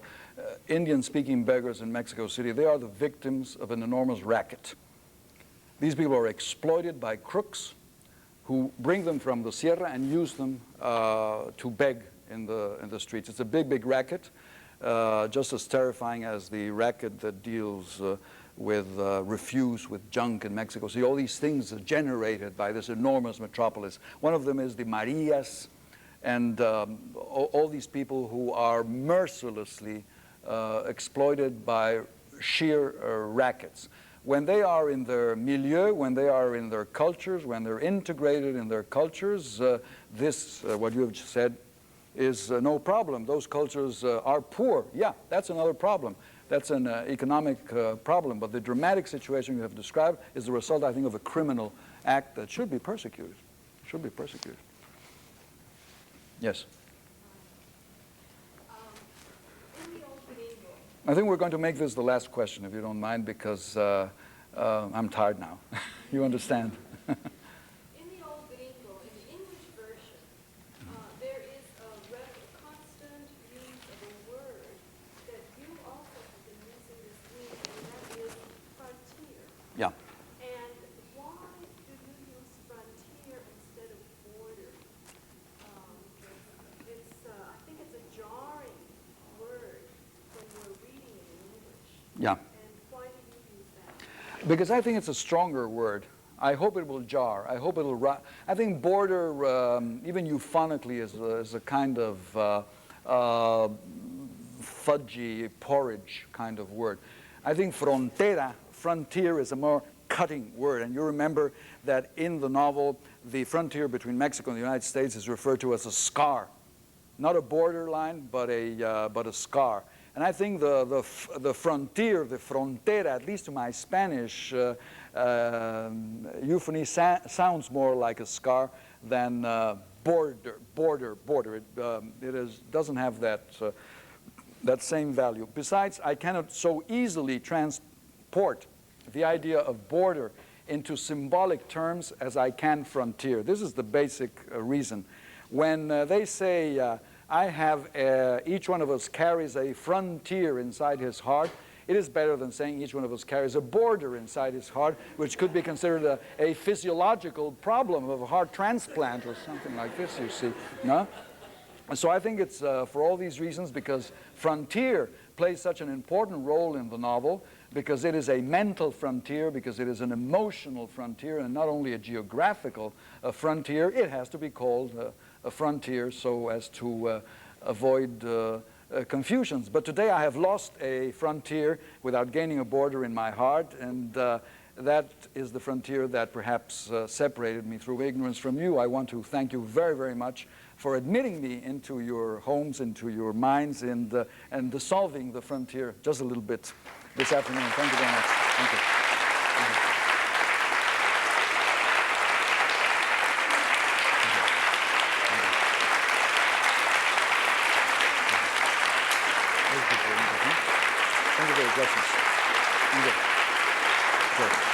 Indian-speaking beggars in Mexico City. They are the victims of an enormous racket. These people are exploited by crooks who bring them from the Sierra and use them to beg in the streets. It's a big, big racket, just as terrifying as the racket that deals with refuse, with junk in Mexico. See, all these things are generated by this enormous metropolis. One of them is the Marias, and all these people who are mercilessly exploited by sheer rackets. When they are in their milieu, when they are in their cultures, when they're integrated in their cultures, what you have just said, is no problem. Those cultures are poor. Yeah, that's another problem. That's an economic problem. But the dramatic situation you have described is the result, I think, of a criminal act that should be persecuted. Should be persecuted. Yes? I think we're going to make this the last question, if you don't mind, because I'm tired now. You understand? In the old gringo, in the English version, there is a constant use of a word that you also have been using this week, and that is frontier. Yeah. And why do you use frontier instead of border? I think it's a jarring word when we're reading it in English. Yeah. And why do you use that? Because I think it's a stronger word. I hope it will jar. I hope it'll. I think border, even euphonically, is a kind of fudgy porridge kind of word. I think frontier, is a more cutting word. And you remember that in the novel, the frontier between Mexico and the United States is referred to as a scar, not a borderline, but a scar. And I think the frontier, the frontera, at least to my Spanish euphony, sounds more like a scar than border. It doesn't have that same value. Besides, I cannot so easily transport the idea of border into symbolic terms as I can frontier. This is the basic reason. When they say, I have, each one of us carries a frontier inside his heart, it is better than saying each one of us carries a border inside his heart, which could be considered a physiological problem of a heart transplant or something like this, you see. No? So I think it's for all these reasons, because frontier plays such an important role in the novel, because it is a mental frontier, because it is an emotional frontier, and not only a geographical frontier. It has to be called a frontier so as to avoid confusions. But today I have lost a frontier without gaining a border in my heart, and that is the frontier that perhaps separated me through ignorance from you. I want to thank you very, very much for admitting me into your homes, into your minds, and dissolving the frontier just a little bit this afternoon. Thank you very much. Thank you. Thank you. Thank you for your questions. Thank you. Good.